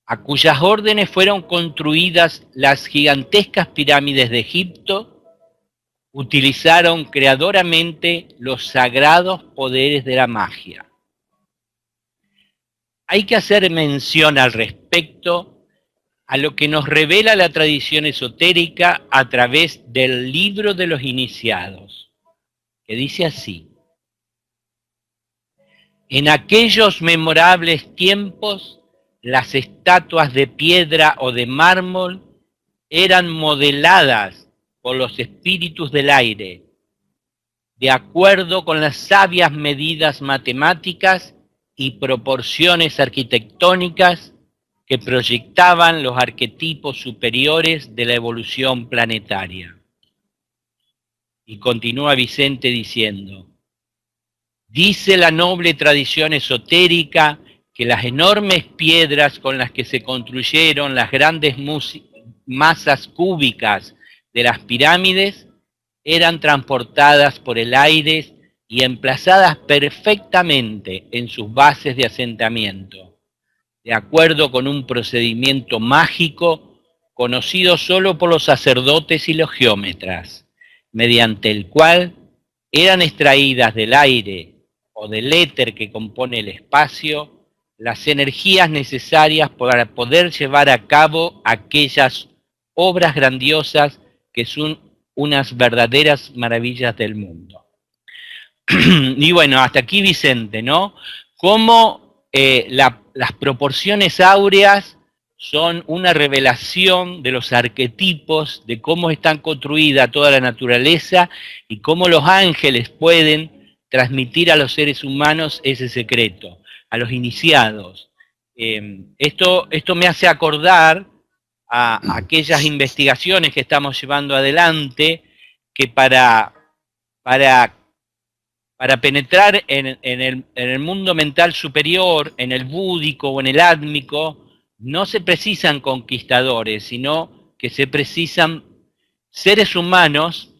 a cuyas órdenes fueron construidas las gigantescas pirámides de Egipto, utilizaron creadoramente los sagrados poderes de la magia. Hay que hacer mención al respecto a lo que nos revela la tradición esotérica a través del Libro de los Iniciados, que dice así: en aquellos memorables tiempos, las estatuas de piedra o de mármol eran modeladas por los espíritus del aire, de acuerdo con las sabias medidas matemáticas y proporciones arquitectónicas que proyectaban los arquetipos superiores de la evolución planetaria. Y continúa Vicente diciendo: dice la noble tradición esotérica que las enormes piedras con las que se construyeron las grandes masas cúbicas de las pirámides eran transportadas por el aire y emplazadas perfectamente en sus bases de asentamiento, de acuerdo con un procedimiento mágico conocido solo por los sacerdotes y los geómetras, mediante el cual eran extraídas del aire o del éter que compone el espacio las energías necesarias para poder llevar a cabo aquellas obras grandiosas que son unas verdaderas maravillas del mundo. Y bueno, hasta aquí Vicente, ¿no? Cómo las proporciones áureas son una revelación de los arquetipos, de cómo están construida toda la naturaleza y cómo los ángeles pueden transmitir a los seres humanos ese secreto, a los iniciados. Esto me hace acordar a aquellas investigaciones que estamos llevando adelante, que para penetrar en el mundo mental superior, en el búdico o en el átmico, no se precisan conquistadores, sino que se precisan seres humanos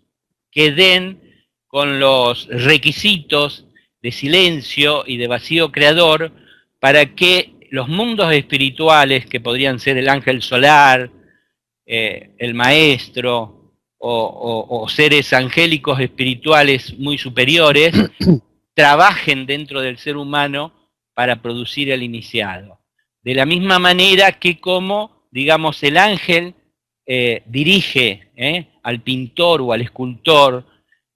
que den con los requisitos de silencio y de vacío creador para que los mundos espirituales, que podrían ser el ángel solar, el maestro, o seres angélicos espirituales muy superiores, trabajen dentro del ser humano para producir el iniciado. De la misma manera que como, digamos, el ángel dirige al pintor o al escultor,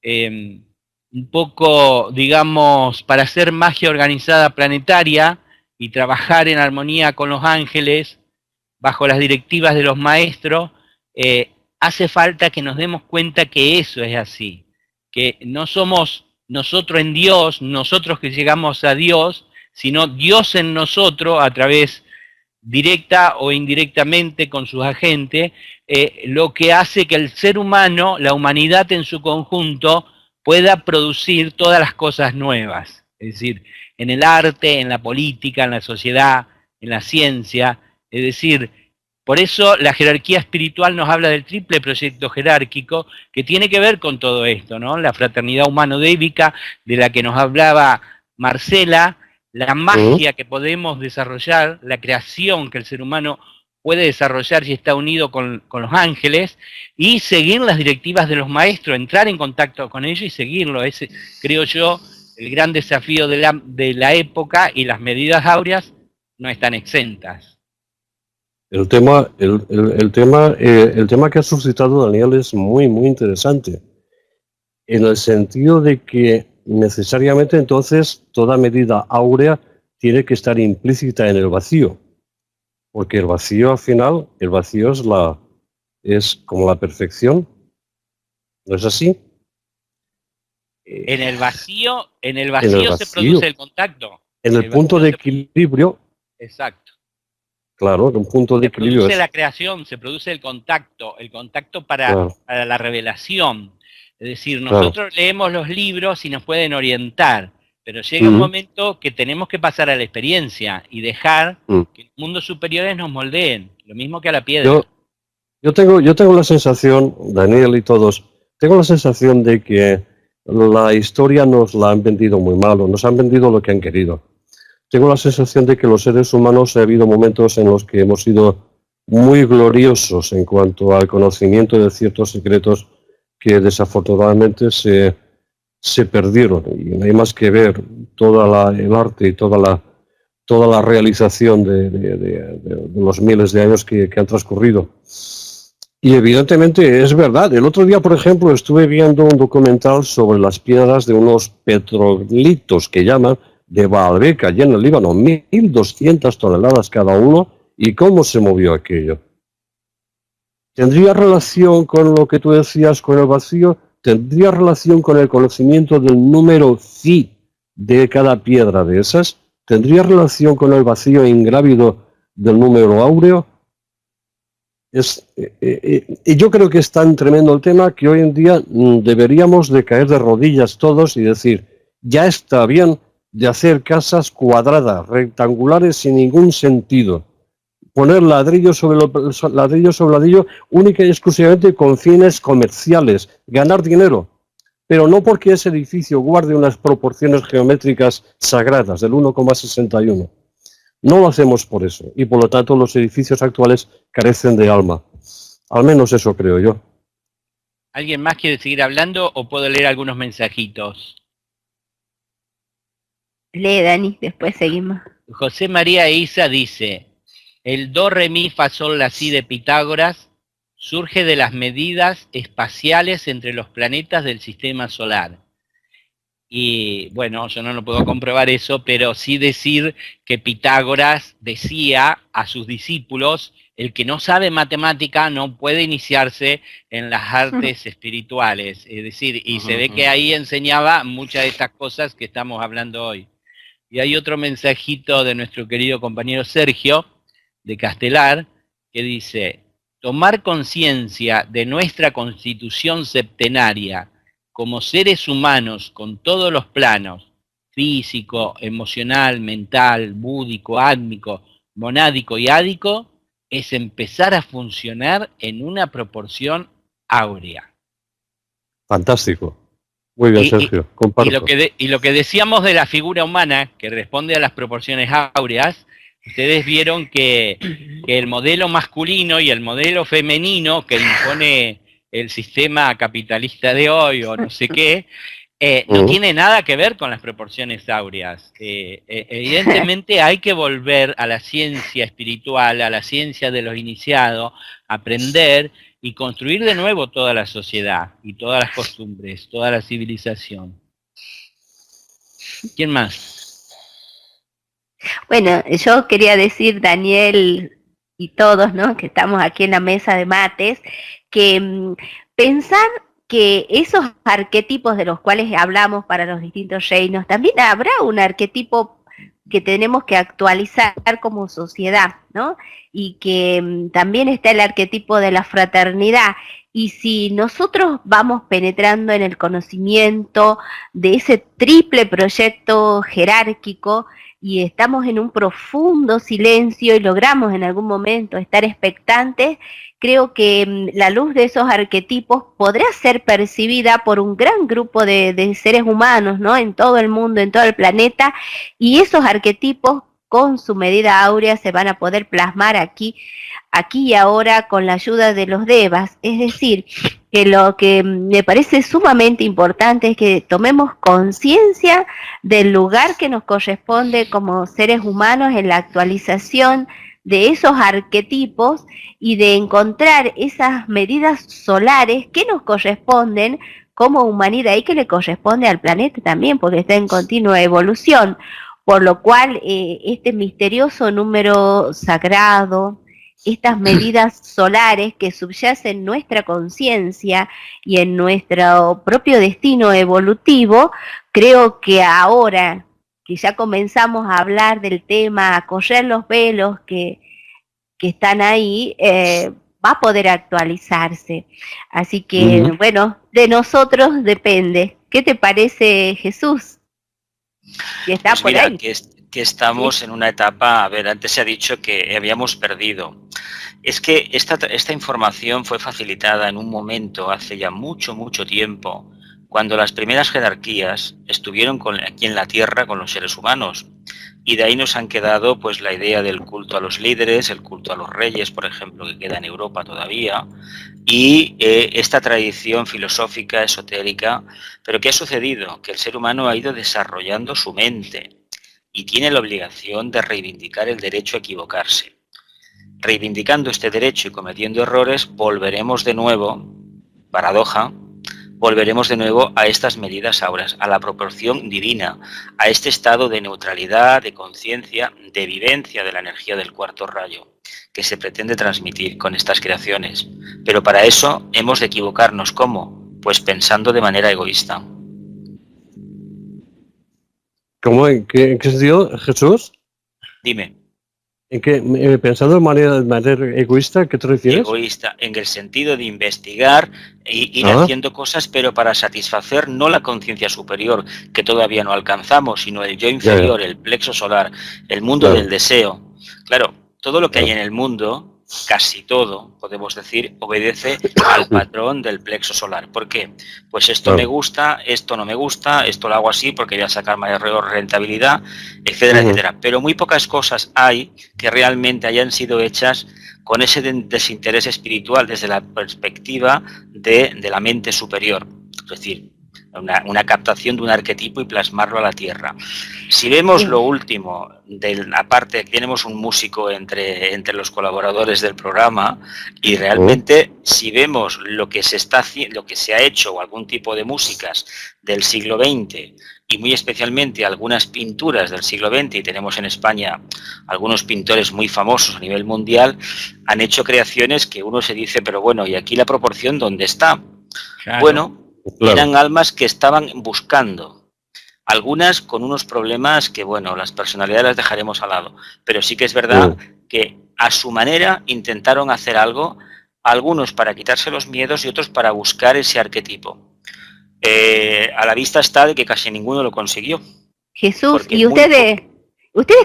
un poco, digamos, para hacer magia organizada planetaria y trabajar en armonía con los ángeles, bajo las directivas de los maestros, hace falta que nos demos cuenta que eso es así, que no somos nosotros en Dios, nosotros que llegamos a Dios, sino Dios en nosotros a través directa o indirectamente con sus agentes, lo que hace que el ser humano, la humanidad en su conjunto, pueda producir todas las cosas nuevas, es decir, en el arte, en la política, en la sociedad, en la ciencia, es decir, por eso la jerarquía espiritual nos habla del triple proyecto jerárquico que tiene que ver con todo esto, ¿no? La fraternidad humano-débica de la que nos hablaba Marcela, la magia que podemos desarrollar, la creación que el ser humano puede desarrollar si está unido con los ángeles, y seguir las directivas de los maestros, entrar en contacto con ellos y seguirlo. Ese, creo yo, el gran desafío de la época, y las medidas áureas no están exentas. El tema que ha suscitado Daniel es muy, muy interesante, en el sentido de que necesariamente entonces toda medida áurea tiene que estar implícita en el vacío, porque el vacío al final, el vacío es como la perfección, ¿no es así? En el vacío se produce el contacto. En el punto de equilibrio. Exacto. Claro, en un punto de equilibrio. Se produce la creación, se produce el contacto para la revelación. Es decir, nosotros leemos los libros y nos pueden orientar, pero llega un momento que tenemos que pasar a la experiencia y dejar que los mundos superiores nos moldeen, lo mismo que a la piedra. Yo tengo la sensación, Daniel y todos, tengo la sensación de que la historia nos la han vendido muy mal, o nos han vendido lo que han querido. Tengo la sensación de que los seres humanos ha habido momentos en los que hemos sido muy gloriosos en cuanto al conocimiento de ciertos secretos que desafortunadamente se perdieron. Y no hay más que ver el arte y toda la realización de los miles de años que han transcurrido. Y evidentemente es verdad. El otro día, por ejemplo, estuve viendo un documental sobre las piedras de unos petroglitos que llaman de Baalbek, allí en el Líbano, 1.200 toneladas cada uno, y cómo se movió aquello. ¿Tendría relación con lo que tú decías con el vacío? ¿Tendría relación con el conocimiento del número phi de cada piedra de esas? ¿Tendría relación con el vacío ingrávido del número áureo? Yo creo que es tan tremendo el tema que hoy en día deberíamos de caer de rodillas todos y decir, ya está bien de hacer casas cuadradas, rectangulares, sin ningún sentido. Poner ladrillo sobre ladrillo única y exclusivamente con fines comerciales, ganar dinero, pero no porque ese edificio guarde unas proporciones geométricas sagradas del 1,61. No lo hacemos por eso, y por lo tanto los edificios actuales carecen de alma. Al menos eso creo yo. ¿Alguien más quiere seguir hablando o puedo leer algunos mensajitos? Lee, Dani, después seguimos. José María Isa dice, el do, re, mi, fa, sol, la, si de Pitágoras surge de las medidas espaciales entre los planetas del sistema solar. Y bueno, yo no lo puedo comprobar eso, pero sí decir que Pitágoras decía a sus discípulos, el que no sabe matemática no puede iniciarse en las artes espirituales. Es decir, y se ve que ahí enseñaba muchas de estas cosas que estamos hablando hoy. Y hay otro mensajito de nuestro querido compañero Sergio, de Castelar, que dice, tomar conciencia de nuestra constitución septenaria como seres humanos con todos los planos, físico, emocional, mental, búdico, átmico, monádico y ádico, es empezar a funcionar en una proporción áurea. Fantástico. Muy bien, Sergio, comparto. Y lo que decíamos de la figura humana, que responde a las proporciones áureas, ustedes vieron que el modelo masculino y el modelo femenino que impone el sistema capitalista de hoy o no sé qué, no tiene nada que ver con las proporciones áureas. Evidentemente hay que volver a la ciencia espiritual, a la ciencia de los iniciados, aprender y construir de nuevo toda la sociedad y todas las costumbres, toda la civilización. ¿Quién más? Bueno, yo quería decir, Daniel y todos, ¿no?, que estamos aquí en la mesa de mates, que pensar que esos arquetipos de los cuales hablamos para los distintos reinos, también habrá un arquetipo que tenemos que actualizar como sociedad, ¿no? Y que también está el arquetipo de la fraternidad. Y si nosotros vamos penetrando en el conocimiento de ese triple proyecto jerárquico y estamos en un profundo silencio y logramos en algún momento estar expectantes, creo que la luz de esos arquetipos podrá ser percibida por un gran grupo de seres humanos, ¿no?, en todo el mundo, en todo el planeta, y esos arquetipos con su medida áurea se van a poder plasmar aquí y ahora con la ayuda de los devas. Es decir, que lo que me parece sumamente importante es que tomemos conciencia del lugar que nos corresponde como seres humanos en la actualización de esos arquetipos y de encontrar esas medidas solares que nos corresponden como humanidad y que le corresponde al planeta también, porque está en continua evolución, por lo cual este misterioso número sagrado estas medidas solares que subyacen nuestra conciencia y en nuestro propio destino evolutivo, creo que ahora que ya comenzamos a hablar del tema, a correr los velos que están ahí, va a poder actualizarse. Así que, bueno, de nosotros depende. ¿Qué te parece, Jesús? Si está pues por mira, ahí. Que estamos en una etapa, a ver, antes se ha dicho que habíamos perdido. Es que esta información fue facilitada en un momento, hace ya mucho tiempo, cuando las primeras jerarquías estuvieron aquí en la Tierra con los seres humanos. Y de ahí nos han quedado pues la idea del culto a los líderes, el culto a los reyes, por ejemplo, que queda en Europa todavía, y esta tradición filosófica, esotérica. Pero ¿qué ha sucedido? Que el ser humano ha ido desarrollando su mente y tiene la obligación de reivindicar el derecho a equivocarse. Reivindicando este derecho y cometiendo errores, volveremos de nuevo, paradoja, volveremos de nuevo a estas medidas auras, a la proporción divina, a este estado de neutralidad, de conciencia, de vivencia de la energía del cuarto rayo, que se pretende transmitir con estas creaciones. Pero para eso hemos de equivocarnos. ¿Cómo? Pues pensando de manera egoísta. ¿Cómo? ¿En qué sentido, Jesús? Dime. ¿En qué? ¿Pensando de manera egoísta? ¿Qué te refieres? Egoísta, en el sentido de investigar e ir haciendo cosas, pero para satisfacer no la conciencia superior, que todavía no alcanzamos, sino el yo inferior, el plexo solar, el mundo del deseo. Claro, todo lo que hay en el mundo, casi todo, podemos decir, obedece al patrón del plexo solar. ¿Por qué? Pues esto me gusta, esto no me gusta, esto lo hago así porque voy a sacar mayor rentabilidad, etcétera, etcétera. Pero muy pocas cosas hay que realmente hayan sido hechas con ese desinterés espiritual desde la perspectiva de la mente superior. Es decir, una captación de un arquetipo y plasmarlo a la Tierra. Si vemos lo último, aparte que tenemos un músico entre los colaboradores del programa, y realmente si vemos lo que se ha hecho o algún tipo de músicas del siglo XX y muy especialmente algunas pinturas del siglo XX, y tenemos en España algunos pintores muy famosos a nivel mundial, han hecho creaciones que uno se dice, pero bueno, ¿y aquí la proporción dónde está? Claro. Bueno, eran almas que estaban buscando, algunas con unos problemas que, bueno, las personalidades las dejaremos al lado, pero sí que es verdad que a su manera intentaron hacer algo, algunos para quitarse los miedos y otros para buscar ese arquetipo. A la vista está de que casi ninguno lo consiguió. Jesús, y ustedes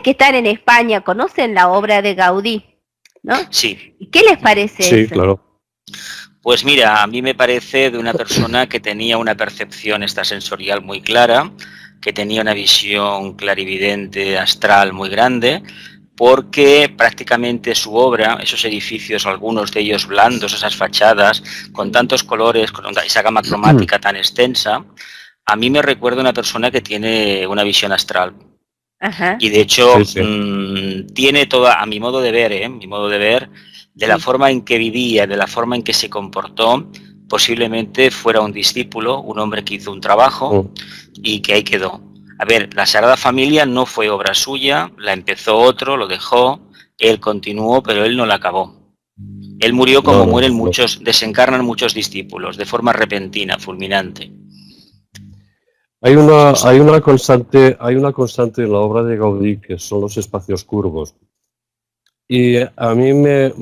que están en España, conocen la obra de Gaudí, ¿no? Sí. ¿Y qué les parece eso? Sí, claro. Pues mira, a mí me parece de una persona que tenía una percepción extrasensorial muy clara, que tenía una visión clarividente, astral muy grande, porque prácticamente su obra, esos edificios, algunos de ellos blandos, esas fachadas, con tantos colores, con esa gama cromática tan extensa, a mí me recuerda a una persona que tiene una visión astral. Ajá. Y de hecho, tiene toda, a mi modo de ver, de la forma en que vivía, de la forma en que se comportó, posiblemente fuera un discípulo, un hombre que hizo un trabajo y que ahí quedó. A ver, la Sagrada Familia no fue obra suya, la empezó otro, lo dejó, él continuó, pero él no la acabó. Él murió como mueren muchos, desencarnan muchos discípulos, de forma repentina, fulminante. Hay una constante en la obra de Gaudí, que son los espacios curvos. Y a mí me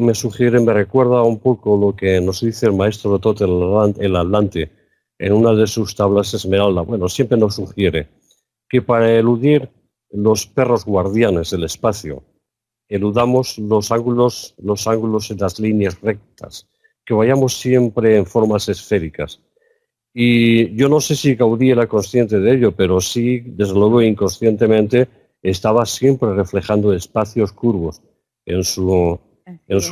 recuerda un poco lo que nos dice el maestro de Tote, el Atlante, en una de sus tablas Esmeralda. Bueno, siempre nos sugiere que para eludir los perros guardianes del espacio, eludamos los ángulos en las líneas rectas, que vayamos siempre en formas esféricas. Y yo no sé si Gaudí era consciente de ello, pero sí, desde luego inconscientemente, estaba siempre reflejando espacios curvos en su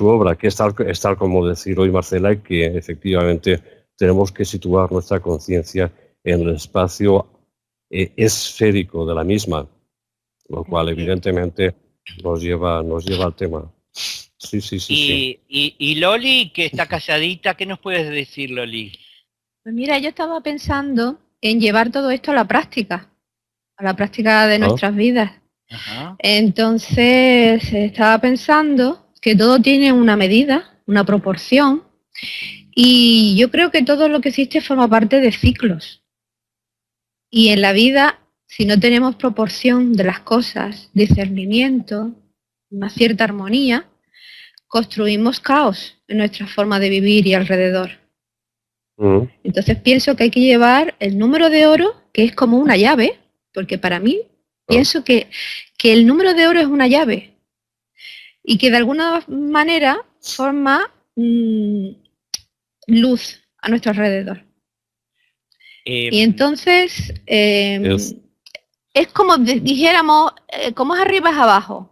obra, que es tal como decir hoy Marcela, que efectivamente tenemos que situar nuestra conciencia en el espacio esférico de la misma, lo cual evidentemente nos lleva al tema. Sí. Y Loli, que está calladita, ¿qué nos puedes decir, Loli? Pues mira, yo estaba pensando en llevar todo esto a la práctica de nuestras vidas. Ajá. Entonces estaba pensando que todo tiene una medida, una proporción, y yo creo que todo lo que existe forma parte de ciclos. Y en la vida, si no tenemos proporción de las cosas, discernimiento, una cierta armonía, construimos caos en nuestra forma de vivir y alrededor. Entonces pienso que hay que llevar el número de oro, que es como una llave, porque para mí pienso que el número de oro es una llave y que de alguna manera forma luz a nuestro alrededor. Y entonces es como dijéramos, como es arriba es abajo.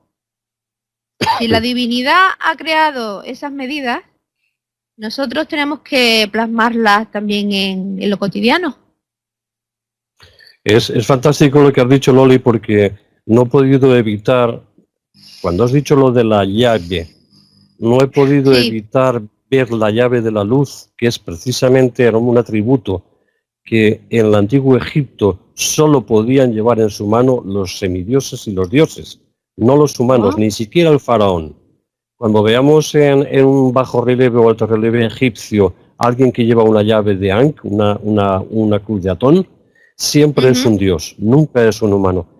Si la divinidad ha creado esas medidas, nosotros tenemos que plasmarlas también en lo cotidiano. Es fantástico lo que has dicho, Loli, porque no he podido evitar, cuando has dicho lo de la llave, no he podido evitar ver la llave de la luz, que es precisamente un atributo que en el antiguo Egipto solo podían llevar en su mano los semidioses y los dioses, no los humanos, ni siquiera el faraón. Cuando veamos en un bajo relieve o alto relieve egipcio alguien que lleva una llave de Ankh, una cruz de Atón, siempre es un dios, nunca es un humano.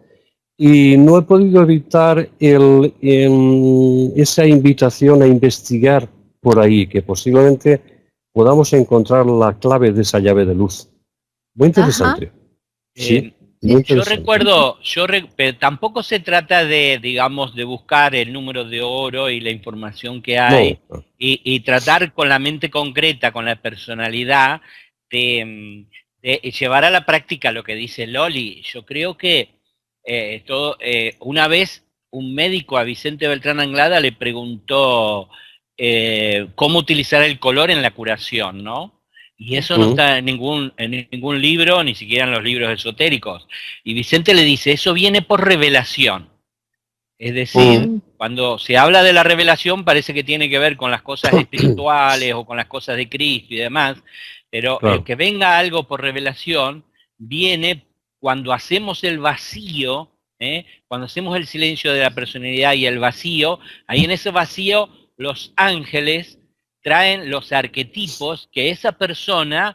Y no he podido evitar esa invitación a investigar por ahí, que posiblemente podamos encontrar la clave de esa llave de luz. Muy interesante. Sí. Yo recuerdo, pero tampoco se trata de, digamos, de buscar el número de oro y la información que hay, y tratar con la mente concreta, con la personalidad, de llevar a la práctica lo que dice Loli. Yo creo que una vez un médico a Vicente Beltrán Anglada le preguntó cómo utilizar el color en la curación, ¿no? Y eso no está en ningún libro, ni siquiera en los libros esotéricos. Y Vicente le dice, eso viene por revelación. Es decir, cuando se habla de la revelación parece que tiene que ver con las cosas espirituales o con las cosas de Cristo y demás, pero el que venga algo por revelación viene cuando hacemos el vacío, cuando hacemos el silencio de la personalidad y el vacío, ahí en ese vacío los ángeles traen los arquetipos que esa persona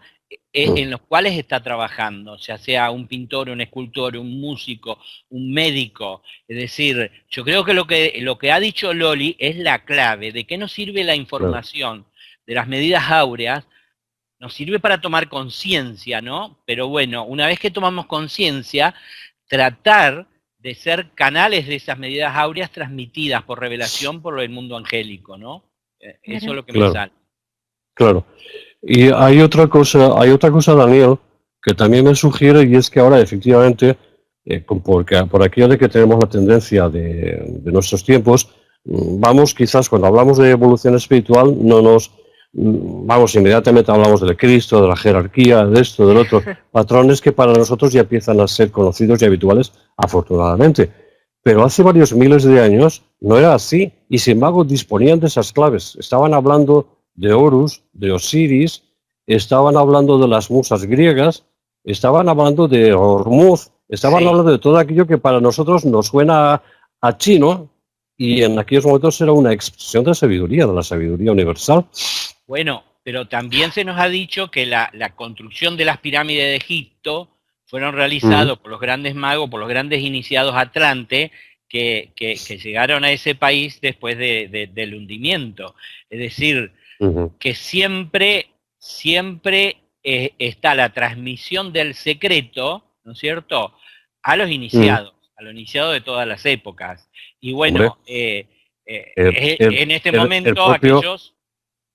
en los cuales está trabajando, ya sea un pintor, un escultor, un músico, un médico. Es decir, yo creo que lo que ha dicho Loli es la clave. ¿De qué nos sirve la información de las medidas áureas? Nos sirve para tomar conciencia, ¿no? Pero bueno, una vez que tomamos conciencia, tratar de ser canales de esas medidas áureas transmitidas por revelación por el mundo angélico, ¿no? Eso es lo que me sale. Claro. Y hay otra cosa, Daniel, que también me sugiere, y es que ahora efectivamente, por aquello de que tenemos la tendencia de nuestros tiempos, vamos quizás cuando hablamos de evolución espiritual, vamos inmediatamente hablamos del Cristo, de la jerarquía, de esto, del otro, patrones que para nosotros ya empiezan a ser conocidos y habituales, afortunadamente. Pero hace varios miles de años no era así, y sin embargo disponían de esas claves. Estaban hablando de Horus, de Osiris, estaban hablando de las musas griegas, estaban hablando de Hormuz, estaban hablando de todo aquello que para nosotros nos suena a chino, y en aquellos momentos era una expresión de sabiduría, de la sabiduría universal. Bueno, pero también se nos ha dicho que la construcción de las pirámides de Egipto fueron realizados por los grandes magos, por los grandes iniciados atlantes que llegaron a ese país después del hundimiento. Es decir, que siempre está la transmisión del secreto, ¿no es cierto?, a los iniciados, a los iniciados de todas las épocas. Y bueno, en este momento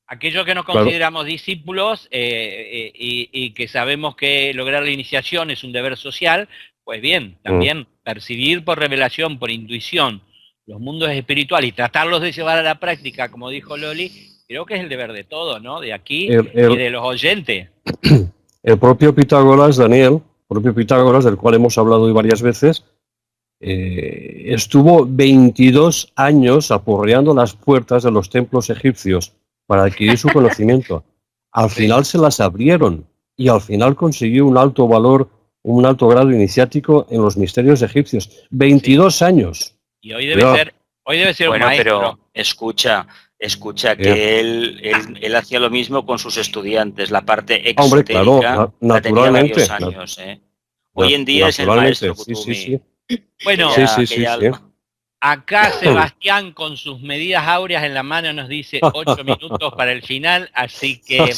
aquellos que nos consideramos discípulos y que sabemos que lograr la iniciación es un deber social, pues bien, también percibir por revelación, por intuición, los mundos espirituales y tratarlos de llevar a la práctica, como dijo Loli, creo que es el deber de todos, ¿no? De aquí y de los oyentes. El propio Pitágoras, Daniel, del cual hemos hablado hoy varias veces, estuvo 22 años aporreando las puertas de los templos egipcios para adquirir su conocimiento. Al final se las abrieron y al final consiguió un alto valor, un alto grado iniciático en los misterios egipcios. 22 años. Y hoy debe ser un maestro. Escucha que él hacía lo mismo con sus estudiantes, la parte exotérica. Hombre, claro, la tenía naturalmente. varios años. Hoy en día es el maestro Kuthumi. Sí. Bueno, Sí. Acá Sebastián con sus medidas áureas en la mano nos dice 8 minutos para el final, así que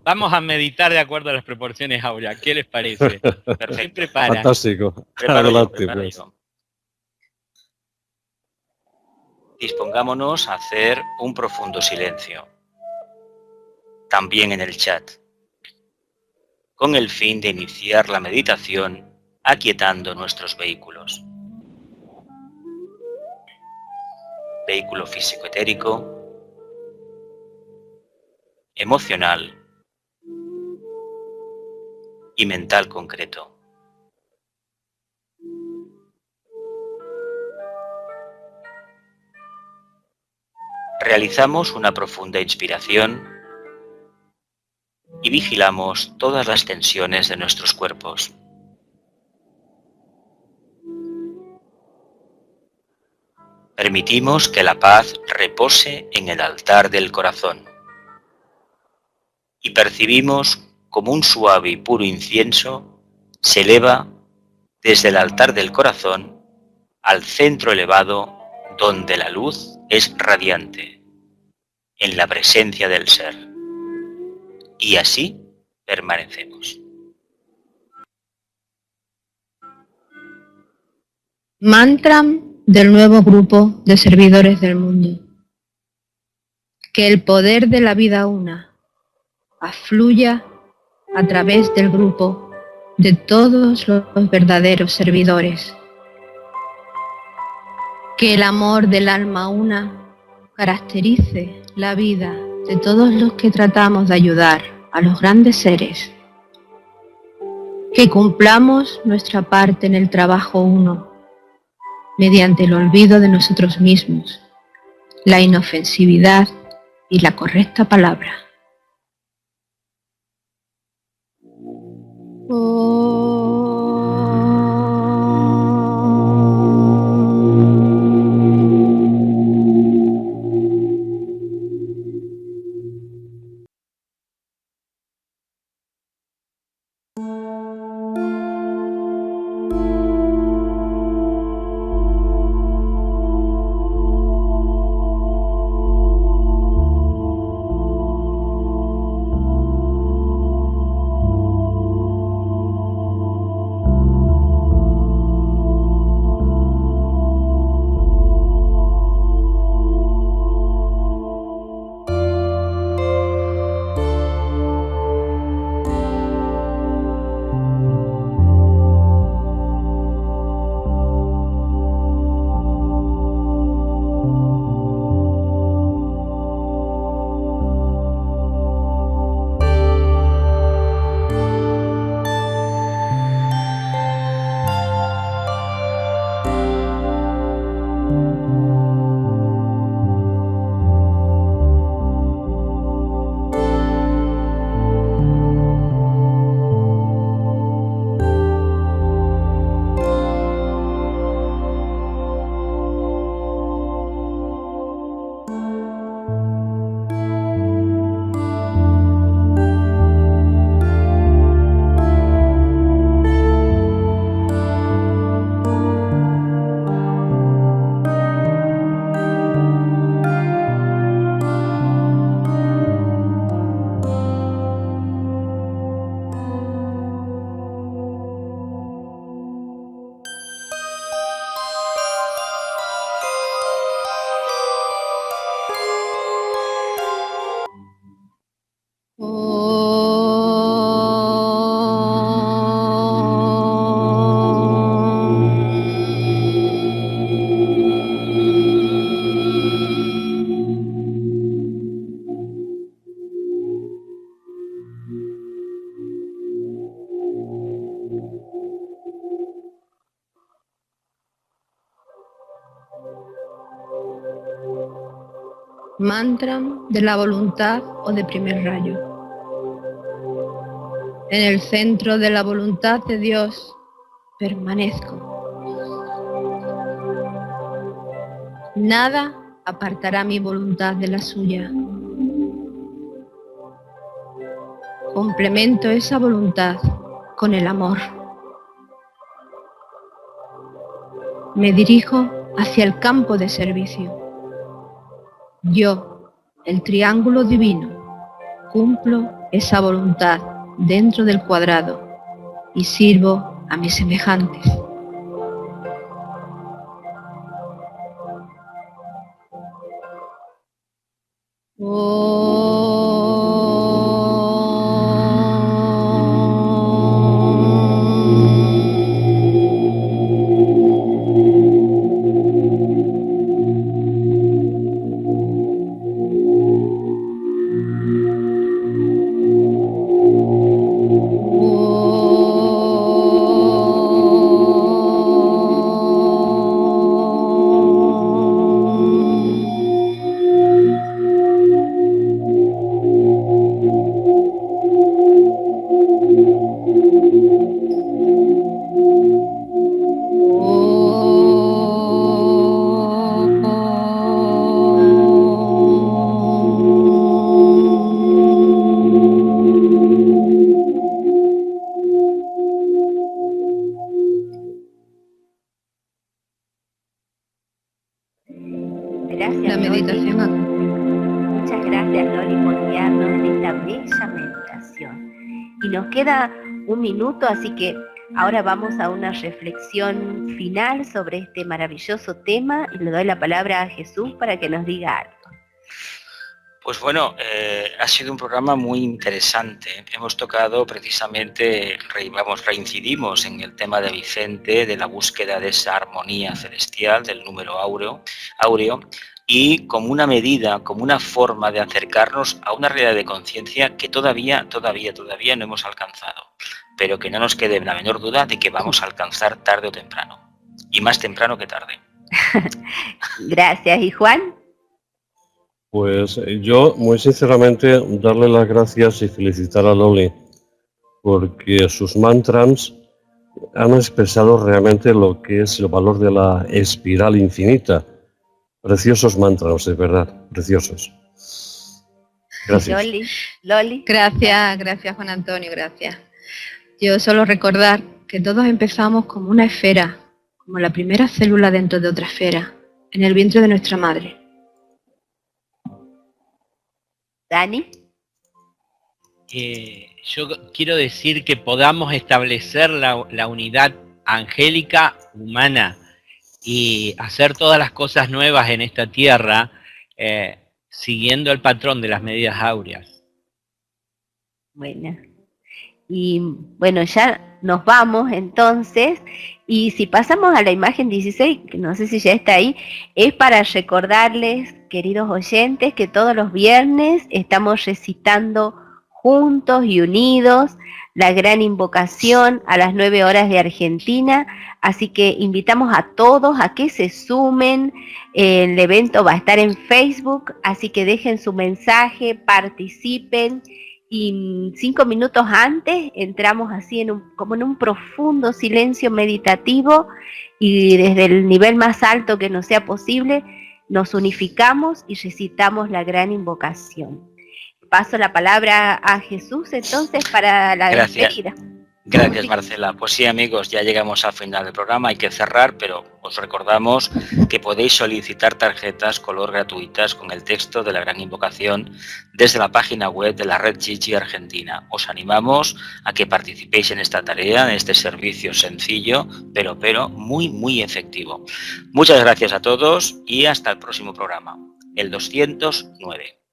vamos a meditar de acuerdo a las proporciones áureas. ¿Qué les parece? Perfecto. Fantástico. Preparo yo. Dispongámonos a hacer un profundo silencio, también en el chat, con el fin de iniciar la meditación aquietando nuestros vehículos. Vehículo físico etérico, emocional y mental concreto. Realizamos una profunda inspiración y vigilamos todas las tensiones de nuestros cuerpos. Permitimos que la paz repose en el altar del corazón y percibimos como un suave y puro incienso se eleva desde el altar del corazón al centro elevado donde la luz es radiante, en la presencia del ser. Y así permanecemos. Mantra del nuevo grupo de servidores del mundo. Que el poder de la vida una afluya a través del grupo de todos los verdaderos servidores. Que el amor del alma una caracterice la vida de todos los que tratamos de ayudar a los grandes seres. Que cumplamos nuestra parte en el trabajo uno, mediante el olvido de nosotros mismos, la inofensividad y la correcta palabra. Mantra de la voluntad o de primer rayo. En el centro de la voluntad de Dios permanezco. Nada apartará mi voluntad de la suya. Complemento esa voluntad con el amor. Me dirijo hacia el campo de servicio. Yo, el triángulo divino, cumplo esa voluntad dentro del cuadrado y sirvo a mis semejantes. La meditación ha concluido. Muchas gracias, Loli, por guiarnos en esta bella meditación. Y nos queda un minuto, así que ahora vamos a una reflexión final sobre este maravilloso tema y le doy la palabra a Jesús para que nos diga algo. Pues bueno, ha sido un programa muy interesante. Hemos tocado precisamente, reincidimos en el tema de Vicente, de la búsqueda de esa armonía celestial, del número áureo, y como una medida, como una forma de acercarnos a una realidad de conciencia que todavía no hemos alcanzado, pero que no nos quede la menor duda de que vamos a alcanzar tarde o temprano, y más temprano que tarde. Gracias. ¿Y Juan? Pues yo, muy sinceramente, darle las gracias y felicitar a Loli, porque sus mantras han expresado realmente lo que es el valor de la espiral infinita. Preciosos mantras, de verdad, preciosos. Gracias. Loli. Gracias Juan Antonio, gracias. Yo solo recordar que todos empezamos como una esfera, como la primera célula dentro de otra esfera, en el vientre de nuestra madre. Dani. Yo quiero decir que podamos establecer la unidad angélica humana y hacer todas las cosas nuevas en esta tierra siguiendo el patrón de las medidas áureas. Bueno, y bueno, ya nos vamos entonces, y si pasamos a la imagen 16, que no sé si ya está ahí, es para recordarles, queridos oyentes, que todos los viernes estamos recitando juntos y unidos la gran invocación a las 9 horas de Argentina, así que invitamos a todos a que se sumen. El evento va a estar en Facebook, así que dejen su mensaje, participen, y 5 minutos antes entramos así como en un profundo silencio meditativo, y desde el nivel más alto que nos sea posible nos unificamos y recitamos la gran invocación. Paso la palabra a Jesús entonces para la despedida. Gracias, Marcela. Pues sí, amigos, ya llegamos al final del programa, hay que cerrar, pero os recordamos que podéis solicitar tarjetas color gratuitas con el texto de la gran invocación desde la página web de la Red Gigi Argentina. Os animamos a que participéis en esta tarea, en este servicio sencillo, pero muy, muy efectivo. Muchas gracias a todos y hasta el próximo programa, el 209.